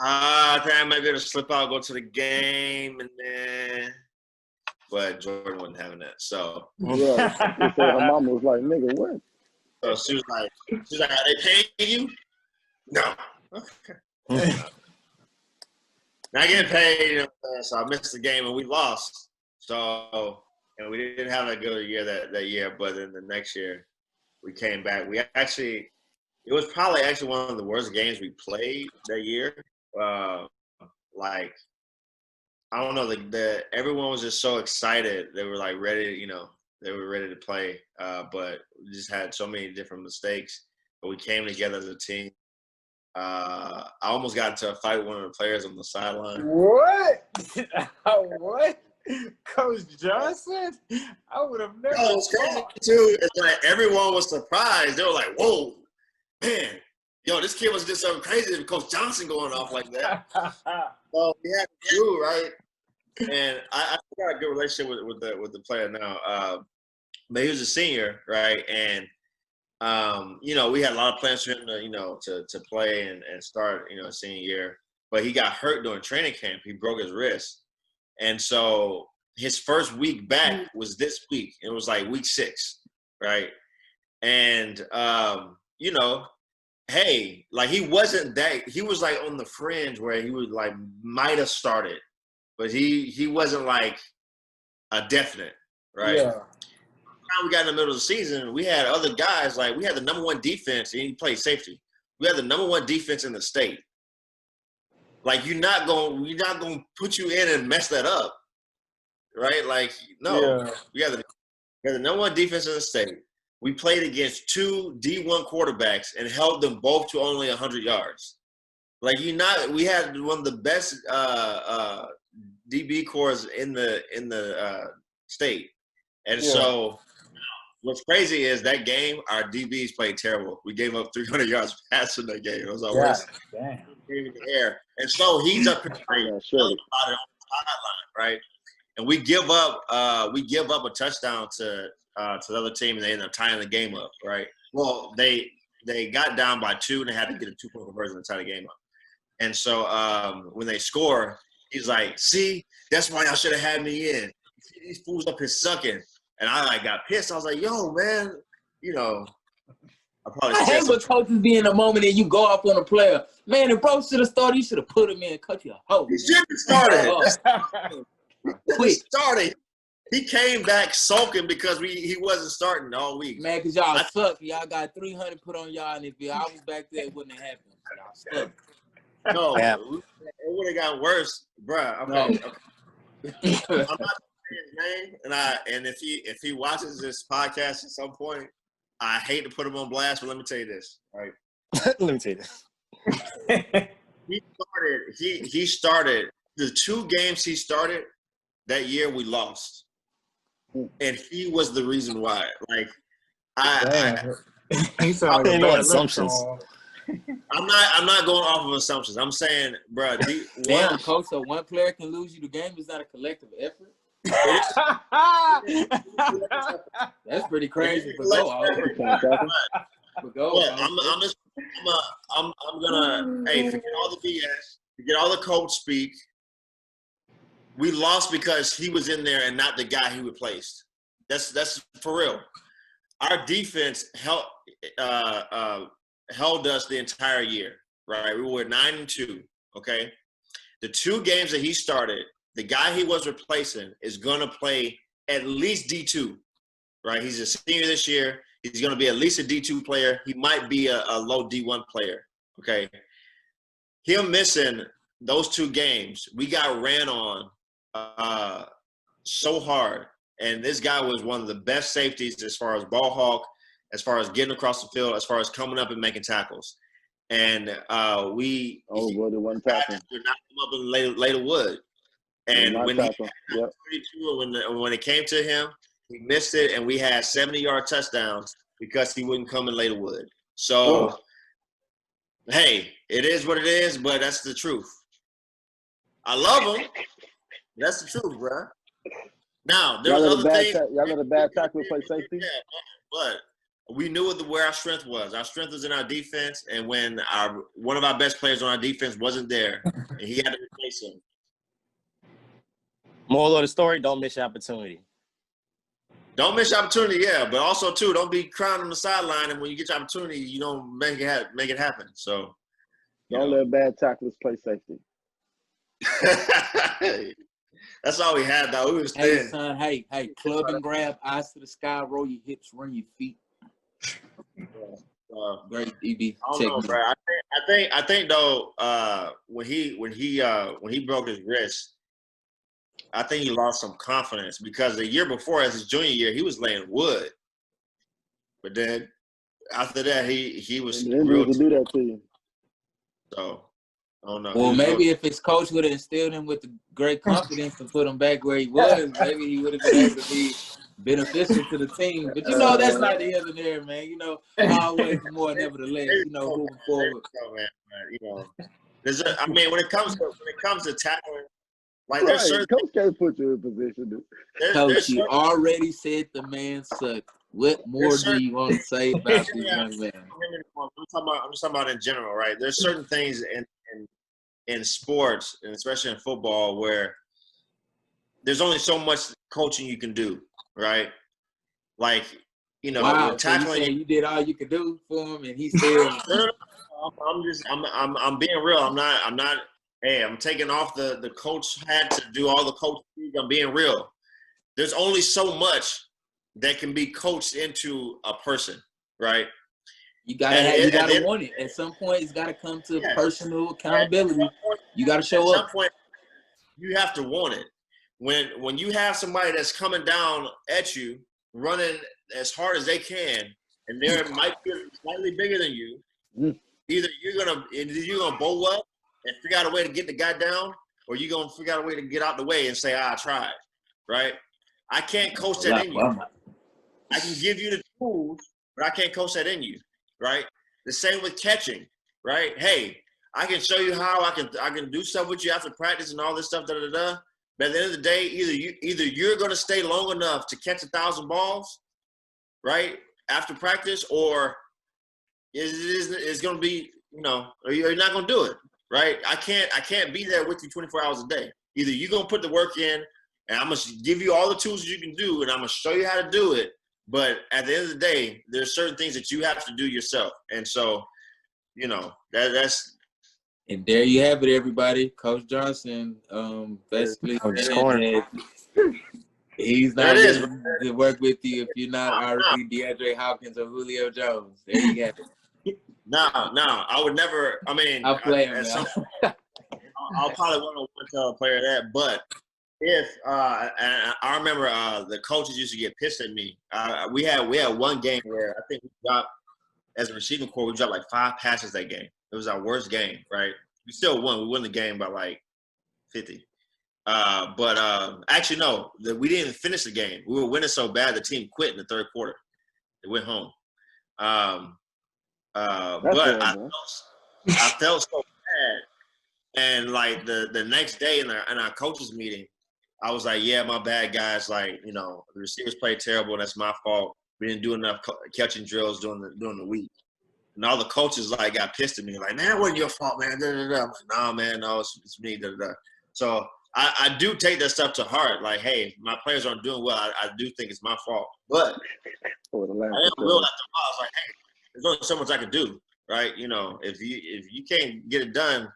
I think I might be able to slip out, go to the game, and then. But Jordan wasn't having that, so. Yeah, her mom was like, "Nigga, what?" So she was like, "Are they paying you?" No. Okay. Not getting paid, you know, so I missed the game and we lost. So, and we didn't have that good year that year, but then the next year we came back. It was probably actually one of the worst games we played that year. Like, I don't know, everyone was just so excited. They were like ready, you know, they were ready to play. But we just had so many different mistakes. But we came together as a team. I almost got into a fight with one of the players on the sideline. What? What? Coach Johnson? I would have never. Oh, it's crazy too. It's like everyone was surprised. They were like, "Whoa, man, yo, this kid was just something crazy with Coach Johnson going off like that." So we had to do right, and I got a good relationship with the player now. But he was a senior, right, and you know, we had a lot of plans for him to, you know, to play and start, you know, senior year. But he got hurt during training camp. He broke his wrist. And so his first week back was this week. It was like week 6, right? And, you know, hey, like he wasn't that – he was like on the fringe where he was like might have started. But he wasn't like a definite, right? Yeah. Time we got in the middle of the season, we had other guys, like we had the number 1 defense, and he played safety. We had the number 1 defense in the state. Like we're not gonna put you in and mess that up, right? Like no, we had the number 1 defense in the state. we played against 2 D1 quarterbacks and held them both to only 100 yards. Like we had one of the best DB cores in the state, and so what's crazy is that game our DBs played terrible. We gave up 300 yards passing that game. It was our worst game in the air, and so he's up here about it on the sideline, right? And we give up a touchdown to the other team, and they end up tying the game up, right? Well, they got down by 2, and they had to get a 2-point conversion to tie the game up. And so when they score, he's like, "See, that's why y'all should have had me in. See, these fools up here sucking." And I got pissed. I was like, "Yo, man, I hate when coaches be in a moment and you go off on a player. Man, if bro should have started, you should have put him in and cut your hoe. He should have started. He started. He came back sulking because he wasn't starting all week. Man, because y'all suck. Y'all got 300 put on y'all, and if I was back there, it wouldn't have happened. Y'all suck. No, it would have got worse, bruh. Okay. I'm not saying his name, and if he watches this podcast at some point, I hate to put him on blast, but let me tell you this, all right? Let me tell you this. He started the 2 games he started that year. We lost, and he was the reason why. Like He's like no assumptions. I'm not going off of assumptions. I'm saying, bro. Damn, coach. So one player can lose you the game. Is that a collective effort? That's pretty crazy. But go. I'm gonna forget all the BS. Forget all the coach speak. We lost because he was in there and not the guy he replaced. That's for real. Our defense held us the entire year, right? We were 9-2, okay? The 2 games that he started, the guy he was replacing is going to play at least D2, right? He's a senior this year. He's going to be at least a D2 player. He might be a low D1 player, okay? Him missing those 2 games, we got ran on so hard. And this guy was one of the best safeties as far as ball hawk, as far as getting across the field, as far as coming up and making tackles. And the one tackle. We knocked him up in later wood. And when it came to him, he missed it, and we had 70-yard touchdowns because he wouldn't come in later wood. So, hey, it is what it is, but that's the truth. I love him. That's the truth, bro. Now, there's other things. Y'all let a bad tackle play safety? Yeah, but we knew where our strength was. Our strength was in our defense, and when one of our best players on our defense wasn't there, and he had to replace him. Moral of the story, don't miss your opportunity. Don't miss your opportunity, yeah. But also, too, don't be crying on the sideline, and when you get your opportunity, you don't make it happen. So don't let bad tacklers play safety. That's all we had, though. We was thin. Hey, son, hey, club and grab, eyes to the sky, roll your hips, run your feet. Great DB. I don't know, bro. I think though, when he broke his wrist, I think he lost some confidence because the year before, as his junior year, he was laying wood. But then after that, he was real. To do that to you. So I don't know. Well, maybe if his coach would have instilled him with the great confidence to put him back where he was, maybe he would have been able to be beneficial to the team. But that's not the other there, man. Always more nevertheless, moving forward. When it comes to tackling, like there's certain coach can't put you in position. Coach, you already said the man sucked. What more do you want to say about this young man? I'm just talking about in general, right? There's certain things in sports, and especially in football, where there's only so much coaching you can do, right? Like, wow, tackling. So you did all you could do for him, and he still. I'm being real. I'm not. Hey, I'm taking off the coach hat to do all the coaching. I'm being real. There's only so much that can be coached into a person, right? You gotta want it. At some point, it's gotta come to personal accountability. You gotta show up. At some point, you have to want it. When you have somebody that's coming down at you running as hard as they can, and they might be slightly bigger than you. Either you're gonna bow up and figure out a way to get the guy down, or you're gonna figure out a way to get out the way and say, I tried, right? I can't coach that in you. I can give you the tools, but I can't coach that in you, right? The same with catching, right? Hey, I can show you how I can do stuff with you after practice and all this stuff, But at the end of the day, either you're gonna stay long enough to catch 1,000 balls, right, after practice, or it's gonna be, or you're not gonna do it, right? I can't be there with you 24 hours a day. Either you're gonna put the work in, and I'm gonna give you all the tools you can do, and I'm gonna show you how to do it. But at the end of the day, there's certain things that you have to do yourself, and so, that's. And there you have it, everybody. Coach Johnson, basically saying that he's not willing to work with you if you're not already DeAndre Hopkins or Julio Jones. There you have it. No, I would never. I mean, I'll play him. I'll probably want to tell a player that, but if and I remember the coaches used to get pissed at me. We had one game where I think we dropped, as a receiving core, we dropped like 5 passes that game. It was our worst game, right? We still won. We won the game by like 50. But actually, no, we didn't finish the game. We were winning so bad, the team quit in the third quarter. They went home. But I felt so bad. And like the next day in our coaches meeting, I was like, yeah, my bad, guys. Like, the receivers played terrible. That's my fault. We didn't do enough catching drills during the week. And all the coaches like got pissed at me, like, man, it wasn't your fault, man. Da, da, da. I'm like, nah, man, no, it's me. Da, da, da. So I do take that stuff to heart. Like, hey, my players aren't doing well. I do think it's my fault. But I am real after a while. I was like, hey, there's only so much I can do, right? If you can't get it done,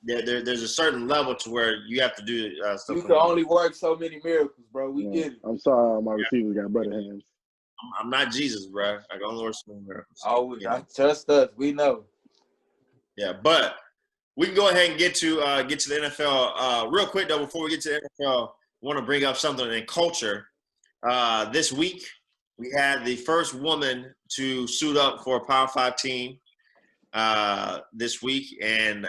there's a certain level to where you have to do stuff. You can only work so many miracles, bro. We get it. I'm sorry, my receivers got butter hands. I'm not Jesus, bro. I can only work so many miracles. Oh, trust us. We know. Yeah, but we can go ahead and get to the NFL real quick though. Before we get to the NFL, I want to bring up something in culture. This week we had the first woman to suit up for a Power 5 team this week, and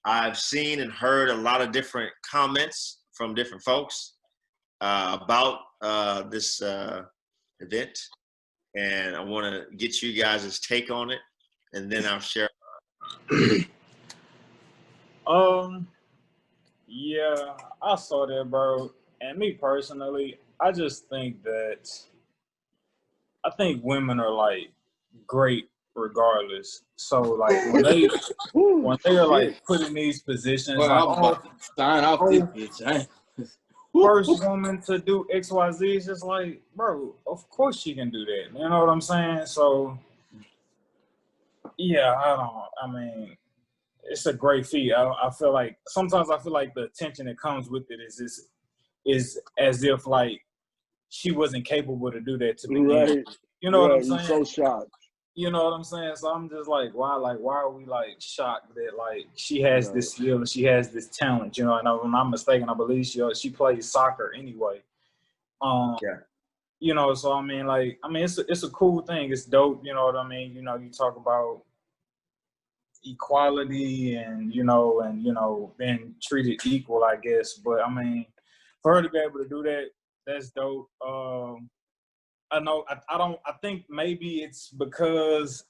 I've seen and heard a lot of different comments from different folks about this event, and I want to get you guys' take on it, and then I'll share. Yeah, I saw that, bro. And me personally, I just think that women are like great regardless. So like when they are like put in these positions, sign off this bitch. First woman to do XYZ is just like, bro, of course she can do that. You know what I'm saying? So yeah, I mean, it's a great feat. I feel like sometimes the attention that comes with it is as if like she wasn't capable to do that to begin. Right. You know what I'm saying? So shocked. You know what I'm saying? So I'm just like, why are we like shocked that like she has this skill, she has this talent, and if I'm not mistaken, I believe she plays soccer anyway. So I mean, it's a cool thing. It's dope, you know what I mean? You talk about equality and being treated equal, I guess. But I mean, for her to be able to do that, that's dope. I think maybe it's because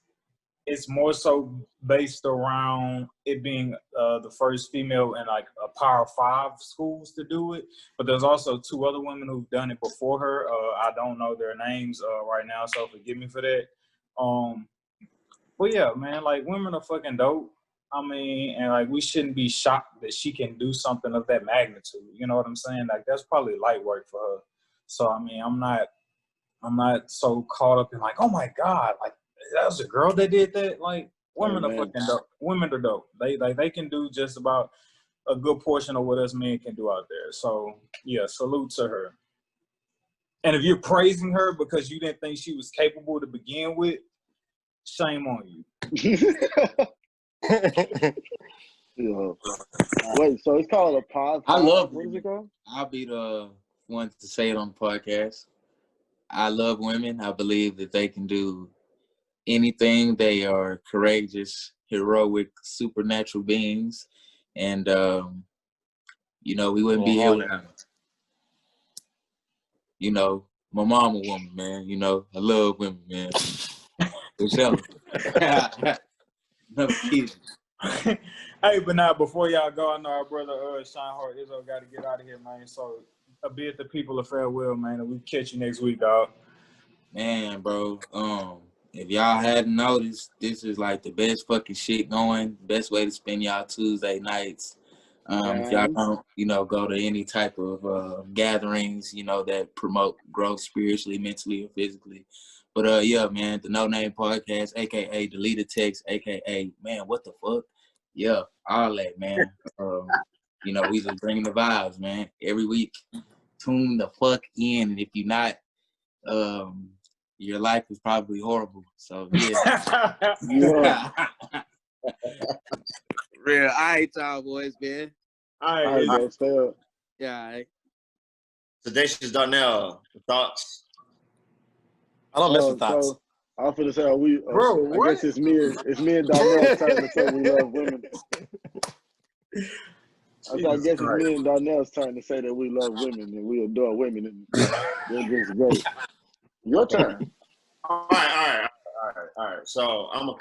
it's more so based around it being the first female in like a Power 5 schools to do it. But there's also 2 other women who've done it before her. I don't know their names right now, so forgive me for that. But yeah, man, like women are fucking dope. I mean, and like we shouldn't be shocked that she can do something of that magnitude. You know what I'm saying? Like that's probably light work for her. So I mean, I'm not so caught up in like, oh my God, like that was a girl that did that. Like women are fucking dope. Women are dope. They can do just about a good portion of what us men can do out there. So yeah, salute to her. And if you're praising her because you didn't think she was capable to begin with, shame on you. Wait, so it's called a pod? I love what is it called? I'll be the wanted to say it on the podcast. I love women. I believe that they can do anything. They are courageous, heroic, supernatural beings. And, you know, we wouldn't be here without them. You know, my mom a woman, man. You know, I love women, man. For sure. No kidding. Hey, but now before y'all go, I know our brother Sean Hart Izzo got to get out of here, man. So a bid the people a farewell, man, and we catch you next week, dog. Man, bro. If y'all hadn't noticed, this is like the best fucking shit going. Best way to spend y'all Tuesday nights. If y'all don't, you know, go to any type of gatherings, you know, that promote growth spiritually, mentally, or physically. But yeah, man, the No Name Podcast, aka Deleted Text, aka man, what the fuck? Yeah, all that, man. You know, we just bringing the vibes, man. Every week, tune the fuck in, and if you're not, your life is probably horrible. So yeah. Yeah. Real. All right, y'all boys, man. All right, bro. Stay up. Yeah, all right. Sedacious Darnell, thoughts? I don't miss the thoughts. So I was gonna say, Bro, I guess it's me and Darnell's turn to say we love women. I guess it's me and Darnell's turn to say that we love women and we adore women, and they're just great. Your turn. All right. So I'm gonna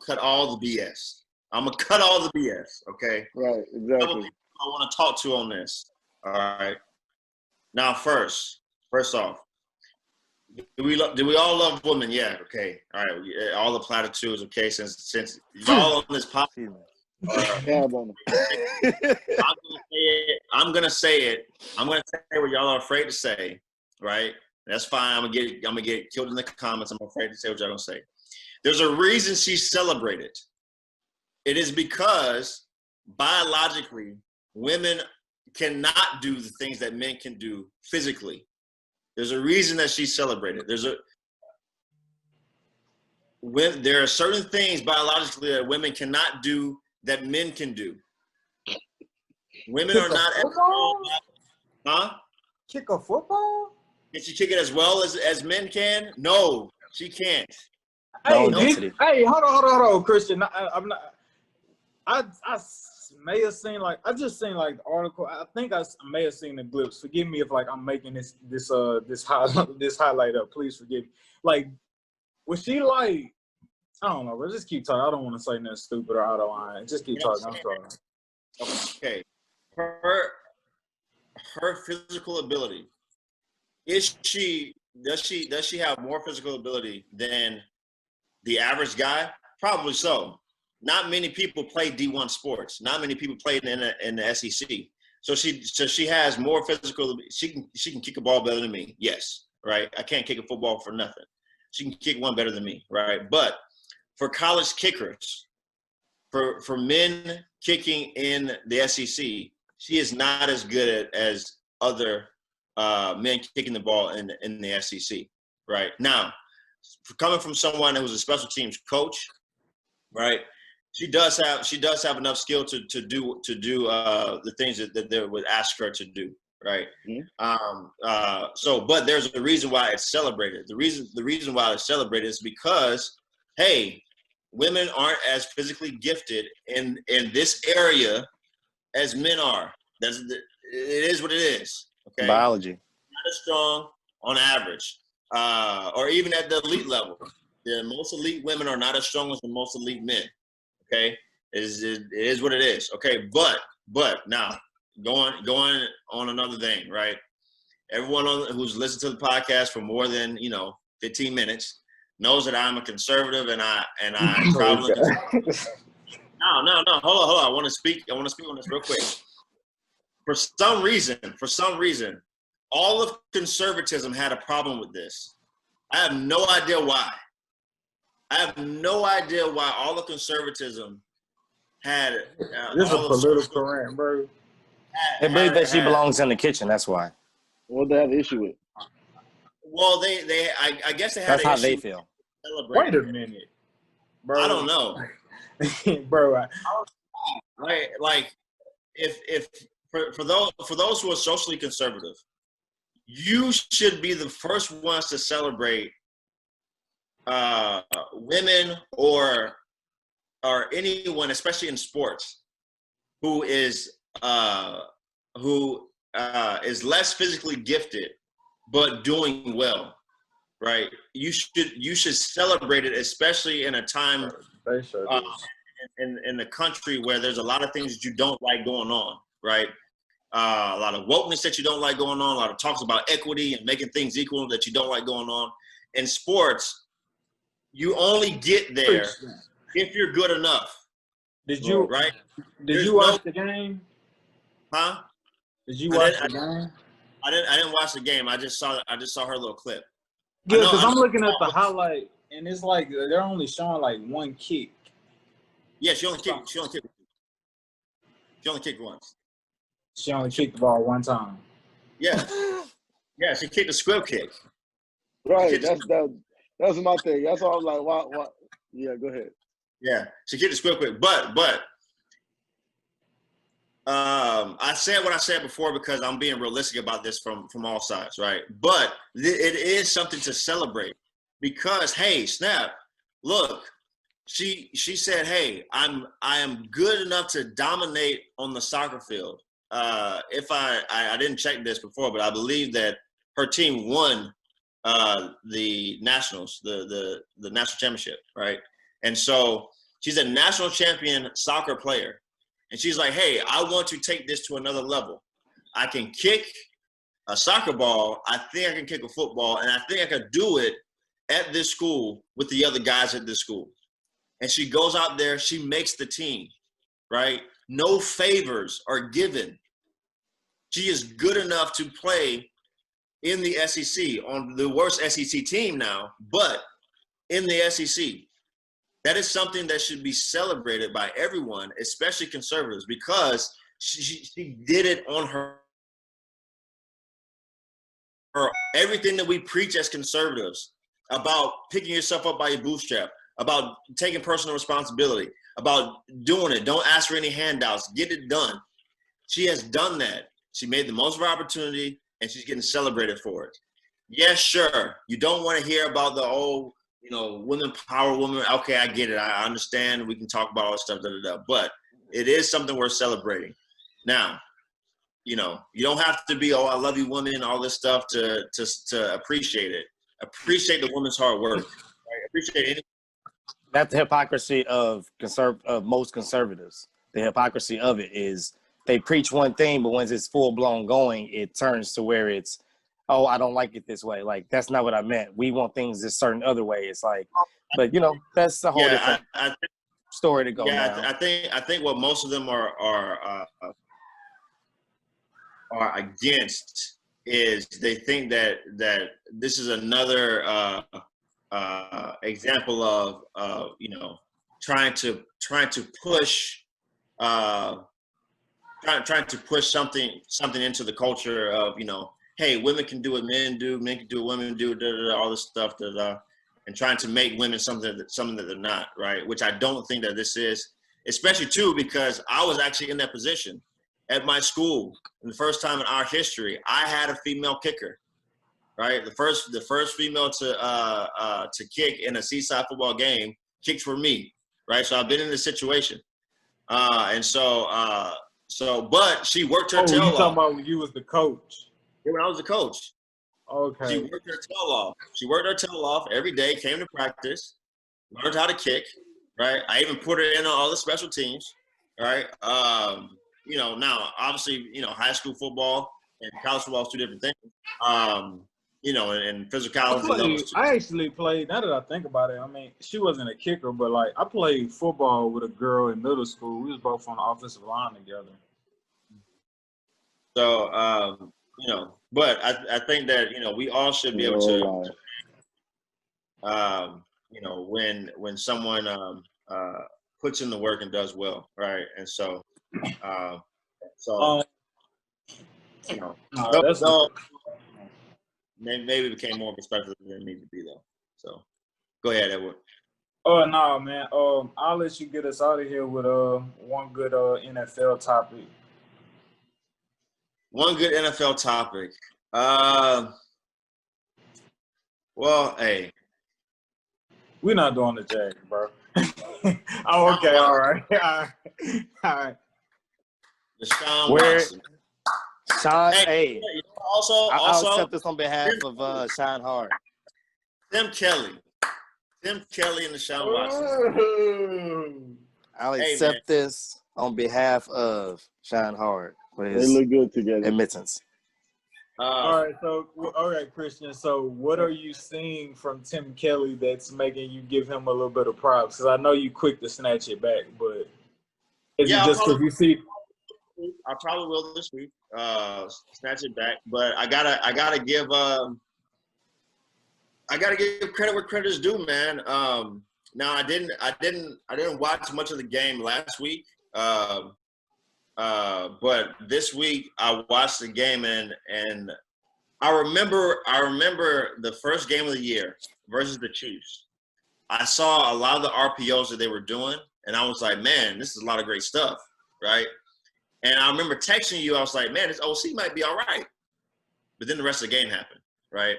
cut all the BS. I'm gonna cut all the BS. Okay. Right. Exactly. I want to talk to on this. All right. Now, first off, do we all love women? Yeah. Okay. All right. All the platitudes. Okay. Since y'all on this podcast, I'm gonna say it. I'm gonna say what y'all are afraid to say. Right. That's fine. I'm gonna get killed in the comments. I'm afraid to say what y'all gonna say. There's a reason she's celebrated. It is because biologically, women cannot do the things that men can do physically. There's a reason that she's celebrated. There are certain things biologically that women cannot do that men can do. Women are not as strong. Huh? Kick a football? Can she kick it as well as men can? No, she can't. Hey, hold on, Christian. I may have seen I just seen the article. I think I may have seen the glimpse. Forgive me if I'm making this highlight up. Please forgive me. Was she I don't know, bro. Just keep talking. I don't want to say nothing stupid or out of line. Just keep talking. I'm sorry. Okay. Her physical ability. Does she have more physical ability than the average guy? Probably so. Not many people play D1 sports. Not many people play in the SEC. So she has more physical. She can kick a ball better than me. Yes, right. I can't kick a football for nothing. She can kick one better than me, right? But for college kickers, for men kicking in the SEC, she is not as good as other men kicking the ball in the SEC, right? Now, coming from someone who was a special teams coach, right? She does have enough skill to do the things that they would ask her to do, right? Mm-hmm. But there's a reason why it's celebrated. The reason why it's celebrated is because, hey, women aren't as physically gifted in this area as men are. It is what it is. Okay. Biology. Not as strong on average, or even at the elite level. The most elite women are not as strong as the most elite men. Okay, it is what it is. Okay, but now going on another thing, right? Everyone who's listened to the podcast for more than 15 minutes knows that I'm a conservative, and I probably. No. Hold on. I want to speak on this real quick. For some reason, all of conservatism had a problem with this. I have no idea why. All of conservatism had. This is a political rant, bro. They believe that she belongs in the kitchen. That's why. What they have an issue with? Well, I guess they had. That's how they feel. Wait a minute, bro. I don't know, bro. If for those who are socially conservative, you should be the first ones to celebrate women or anyone, especially in sports, who is less physically gifted but doing well, right? You should celebrate it, especially in a time in the country where there's a lot of things that you don't like going on, right? A lot of wokeness that you don't like going on, a lot of talks about equity and making things equal that you don't like going on. In sports, you only get there if you're good enough. Did you right? Did you watch the game? Huh? Did you watch the game? I didn't watch the game. I just saw her little clip. Yeah, because I'm looking at the highlight, and it's like they're only showing like one kick. Yeah, she only kicked once. She only kicked the ball one time. Yeah. Yeah, she kicked a squib kick. Right, that's my thing. That's all I'm like, what? Yeah, go ahead. Yeah, she kicked a squib kick. But I said what I said before because I'm being realistic about this from all sides, right? But it is something to celebrate because, hey, snap, look, she said, hey, I am good enough to dominate on the soccer field. If I didn't check this before, but I believe that her team won the nationals, the national championship, right? And so she's a national champion soccer player. And she's like, hey, I want to take this to another level. I can kick a soccer ball. I think I can kick a football. And I think I could do it at this school with the other guys at this school. And she goes out there. She makes the team, right? No favors are given. She is good enough to play in the SEC on the worst SEC team now, but in the SEC. That is something that should be celebrated by everyone, especially conservatives, because she did it on her everything that we preach as conservatives about picking yourself up by your bootstrap, about taking personal responsibility, about doing it. Don't ask for any handouts. Get it done. She has done that. She made the most of her opportunity, and she's getting celebrated for it. Yes, sure. You don't want to hear about the women power, women. Okay, I get it. I understand. We can talk about all this stuff, but it is something worth celebrating. Now, you don't have to be, oh, I love you, women, all this stuff to appreciate it. Appreciate the woman's hard work. Right? Appreciate it. That's the hypocrisy of most conservatives. The hypocrisy of it is they preach one thing, but once it's full blown going, it turns to where it's, oh, I don't like it this way. Like, that's not what I meant. We want things this certain other way. It's like, but that's a whole different story to go. Yeah, I think what most of them are against is they think that this is another example of trying to push trying to push something into the culture of hey, women can do what men do, men can do what women do, all this stuff, and trying to make women something that they're not, right? Which I don't think that this is, especially too because I was actually in that position at my school. And the first time in our history, I had a female kicker, right? The first female to kick in a Seaside football game kicked for me, right? So I've been in this situation, but she worked her tail off. You talking about when you was the coach? Yeah, when I was the coach. Okay. She worked her tail off. She worked her tail off every day, came to practice, learned how to kick, right? I even put her in on all the special teams, right? Now, obviously, high school football and college football is two different things. And physicality. I actually played, now that I think about it, I mean, she wasn't a kicker, but, like, I played football with a girl in middle school. We was both on the offensive line together. So, but I think that, we all should be able to, when someone puts in the work and does well, right? And so, maybe it became more respectful than it needed to be, though. So, go ahead, Edward. Oh, no, man. I'll let you get us out of here with one good NFL topic. One good NFL topic. Well, hey. We're not doing the Jags, bro. Oh, okay, all right. All right. Deshaun Watson. Sean, hey. Also, I'll accept this on behalf of Sean Hart. Tim Kelly and Deshaun Watson. I'll accept this on behalf of Sean Hart for his They look good together. admittance. All right, Christian. So, what are you seeing from Tim Kelly that's making you give him a little bit of props? Because I know you quick to snatch it back, but is it just because you see? I probably will this week. Snatch it back, but I gotta give credit where credit is due, man. Now I didn't watch much of the game last week. But this week I watched the game and I remember the first game of the year versus the Chiefs. I saw a lot of the RPOs that they were doing, and I was like, man, this is a lot of great stuff, right? And I remember texting you, I was like, man, this OC might be all right. But then the rest of the game happened, right?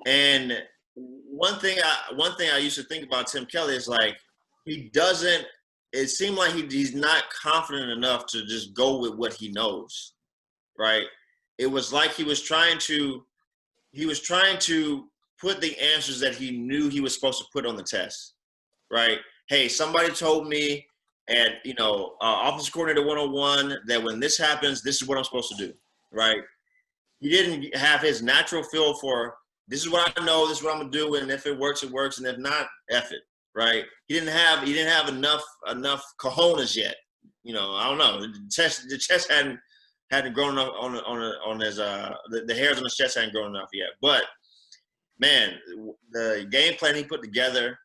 And one thing I used to think about Tim Kelly is like it seemed like he's not confident enough to just go with what he knows, right? It was like he was trying to put the answers that he knew he was supposed to put on the test, right? Hey, somebody told me at, offensive coordinator 101 that when this happens, this is what I'm supposed to do, right? He didn't have his natural feel for this is what I know, this is what I'm gonna do, and if it works, it works, and if not, F it, right? He didn't have enough cojones yet. I don't know. The chest hadn't grown enough on his the hairs on his chest hadn't grown enough yet. But man, the game plan he put together,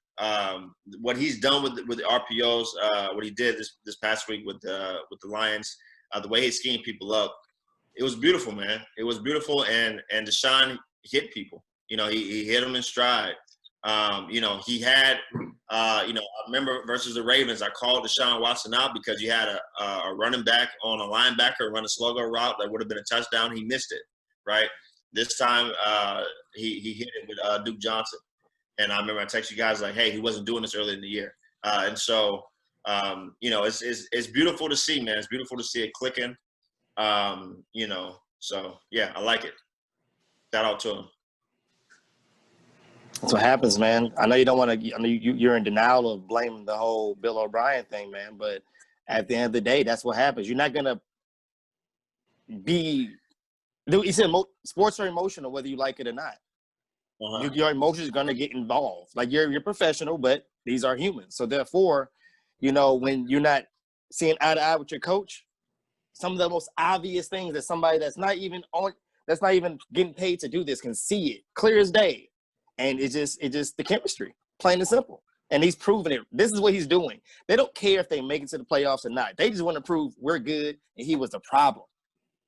what he's done with the RPOs, what he did this past week with the Lions, the way he schemed people up, it was beautiful, man. It was beautiful, and Deshaun hit people. He hit them in stride. He had, I remember versus the Ravens, I called Deshaun Watson out because you had a running back on a linebacker run a slow-go route that would have been a touchdown. He missed it, right? This time he hit it with Duke Johnson. And I remember I texted you guys like, hey, he wasn't doing this early in the year. And so, it's beautiful to see, man. It's beautiful to see it clicking. So, yeah, I like it. Shout out to him. That's what happens, man. I know you don't want to. I know you're in denial of blaming the whole Bill O'Brien thing, man. But at the end of the day, that's what happens. You're not gonna be. He said sports are emotional, whether you like it or not. Uh-huh. Your emotions are gonna get involved. Like you're professional, but these are humans. So therefore, when you're not seeing eye to eye with your coach, some of the most obvious things that somebody that's not even getting paid to do this can see it clear as day. And it's just the chemistry, plain and simple. And he's proven it. This is what he's doing. They don't care if they make it to the playoffs or not. They just want to prove we're good and he was the problem.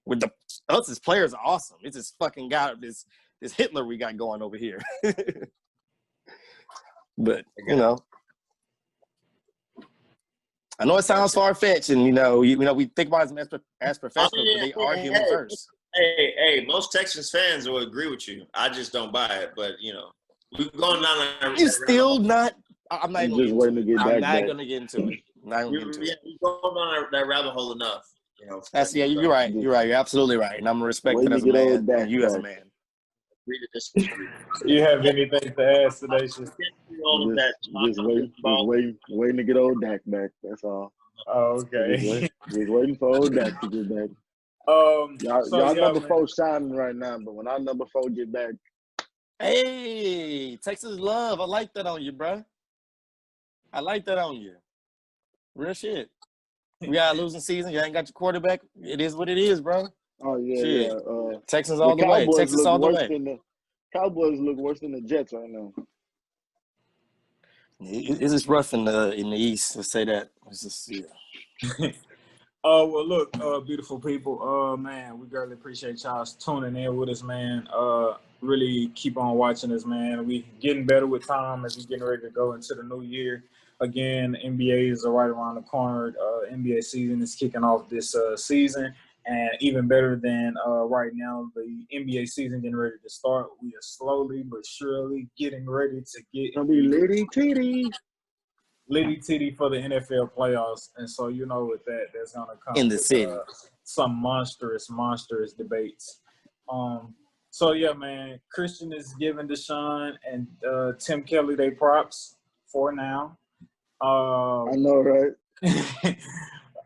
With us as players are awesome. It's this fucking guy, this Hitler we got going over here. But, I know it sounds far-fetched and, we think about them as professionals, but they are human first. Hey, most Texans fans will agree with you. I just don't buy it, but we've gone down that. You still not? I'm not even going to get I'm not going to get into it. We've gone down that rabbit hole enough. You're right. You're right. You're absolutely right, and I'm respecting as a man and you as a man. You have anything to add today? Just waiting to get old Dak back. That's all. Oh, okay. Just waiting for old Dak to get back. Y'all number 4 shining right now, but when our number 4 get back. Hey, Texas love. I like that on you, bro. I like that on you. Real shit. We got a losing season. You ain't got your quarterback. It is what it is, bro. Oh, yeah. Shit. Yeah. Texans all the way. Texas all the way. The Cowboys look worse than the Jets right now. It's just rough in the East. Let's say that. It's just, yeah. Well, look, beautiful people. Man, we greatly appreciate y'all tuning in with us, man. Really keep on watching us, man. We getting better with time as we getting ready to go into the new year. Again, NBA is right around the corner. NBA season is kicking off this season. And even better than right now, the NBA season getting ready to start. We are slowly but surely getting ready to get Gonna be litty titty for the NFL playoffs. And so, you know, with that, that's gonna come In the with, city. some monstrous debates. So yeah, man, Christian is giving Deshaun and Tim Kelly they props for now. I know, right?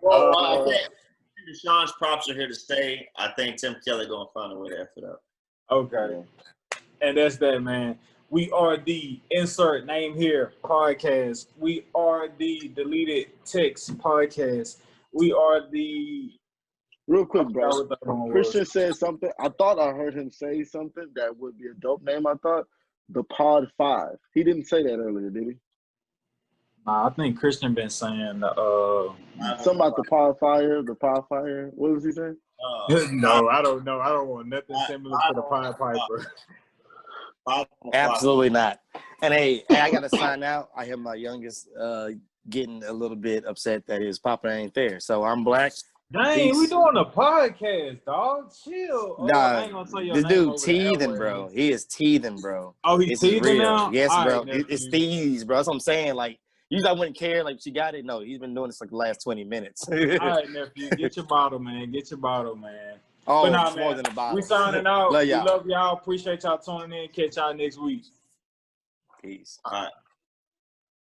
Well, I think Deshaun's props are here to stay. I think Tim Kelly gonna find a way to F it up. Okay. And that's that, man. We are the Insert Name Here podcast. We are the Deleted Text podcast. We are the... Real quick, bro. what the other one was. Christian said something. I thought I heard him say something that would be a dope name. I thought the Pod 5. He didn't say that earlier, did he? Nah, I think Christian been saying Something about the Pod Fire. The Pod Fire. What was he saying? no, I don't know. I don't want nothing similar to the Pied Piper. Absolutely not. And hey, I gotta sign out. I hear my youngest getting a little bit upset that his papa ain't there. So I'm black. Dang, Peace. we doing a podcast, dog. Chill. I Nah, ain't gonna say your this name dude over the teething, airwaves. bro. He is teething, bro. Oh, he's This is teething real. now? Yes, All bro. right, nephew. It's thieves, bro. That's what I'm saying. Like, usually I wouldn't care. Like, she got it. No, he's been doing this like the last 20 minutes. All right, nephew. Get your bottle, man. Get your bottle, man. Oh, But nah, it's more man, than a bottle. we signing out. Love y'all. We love y'all. Appreciate y'all tuning in. Catch y'all next week. Peace. All right.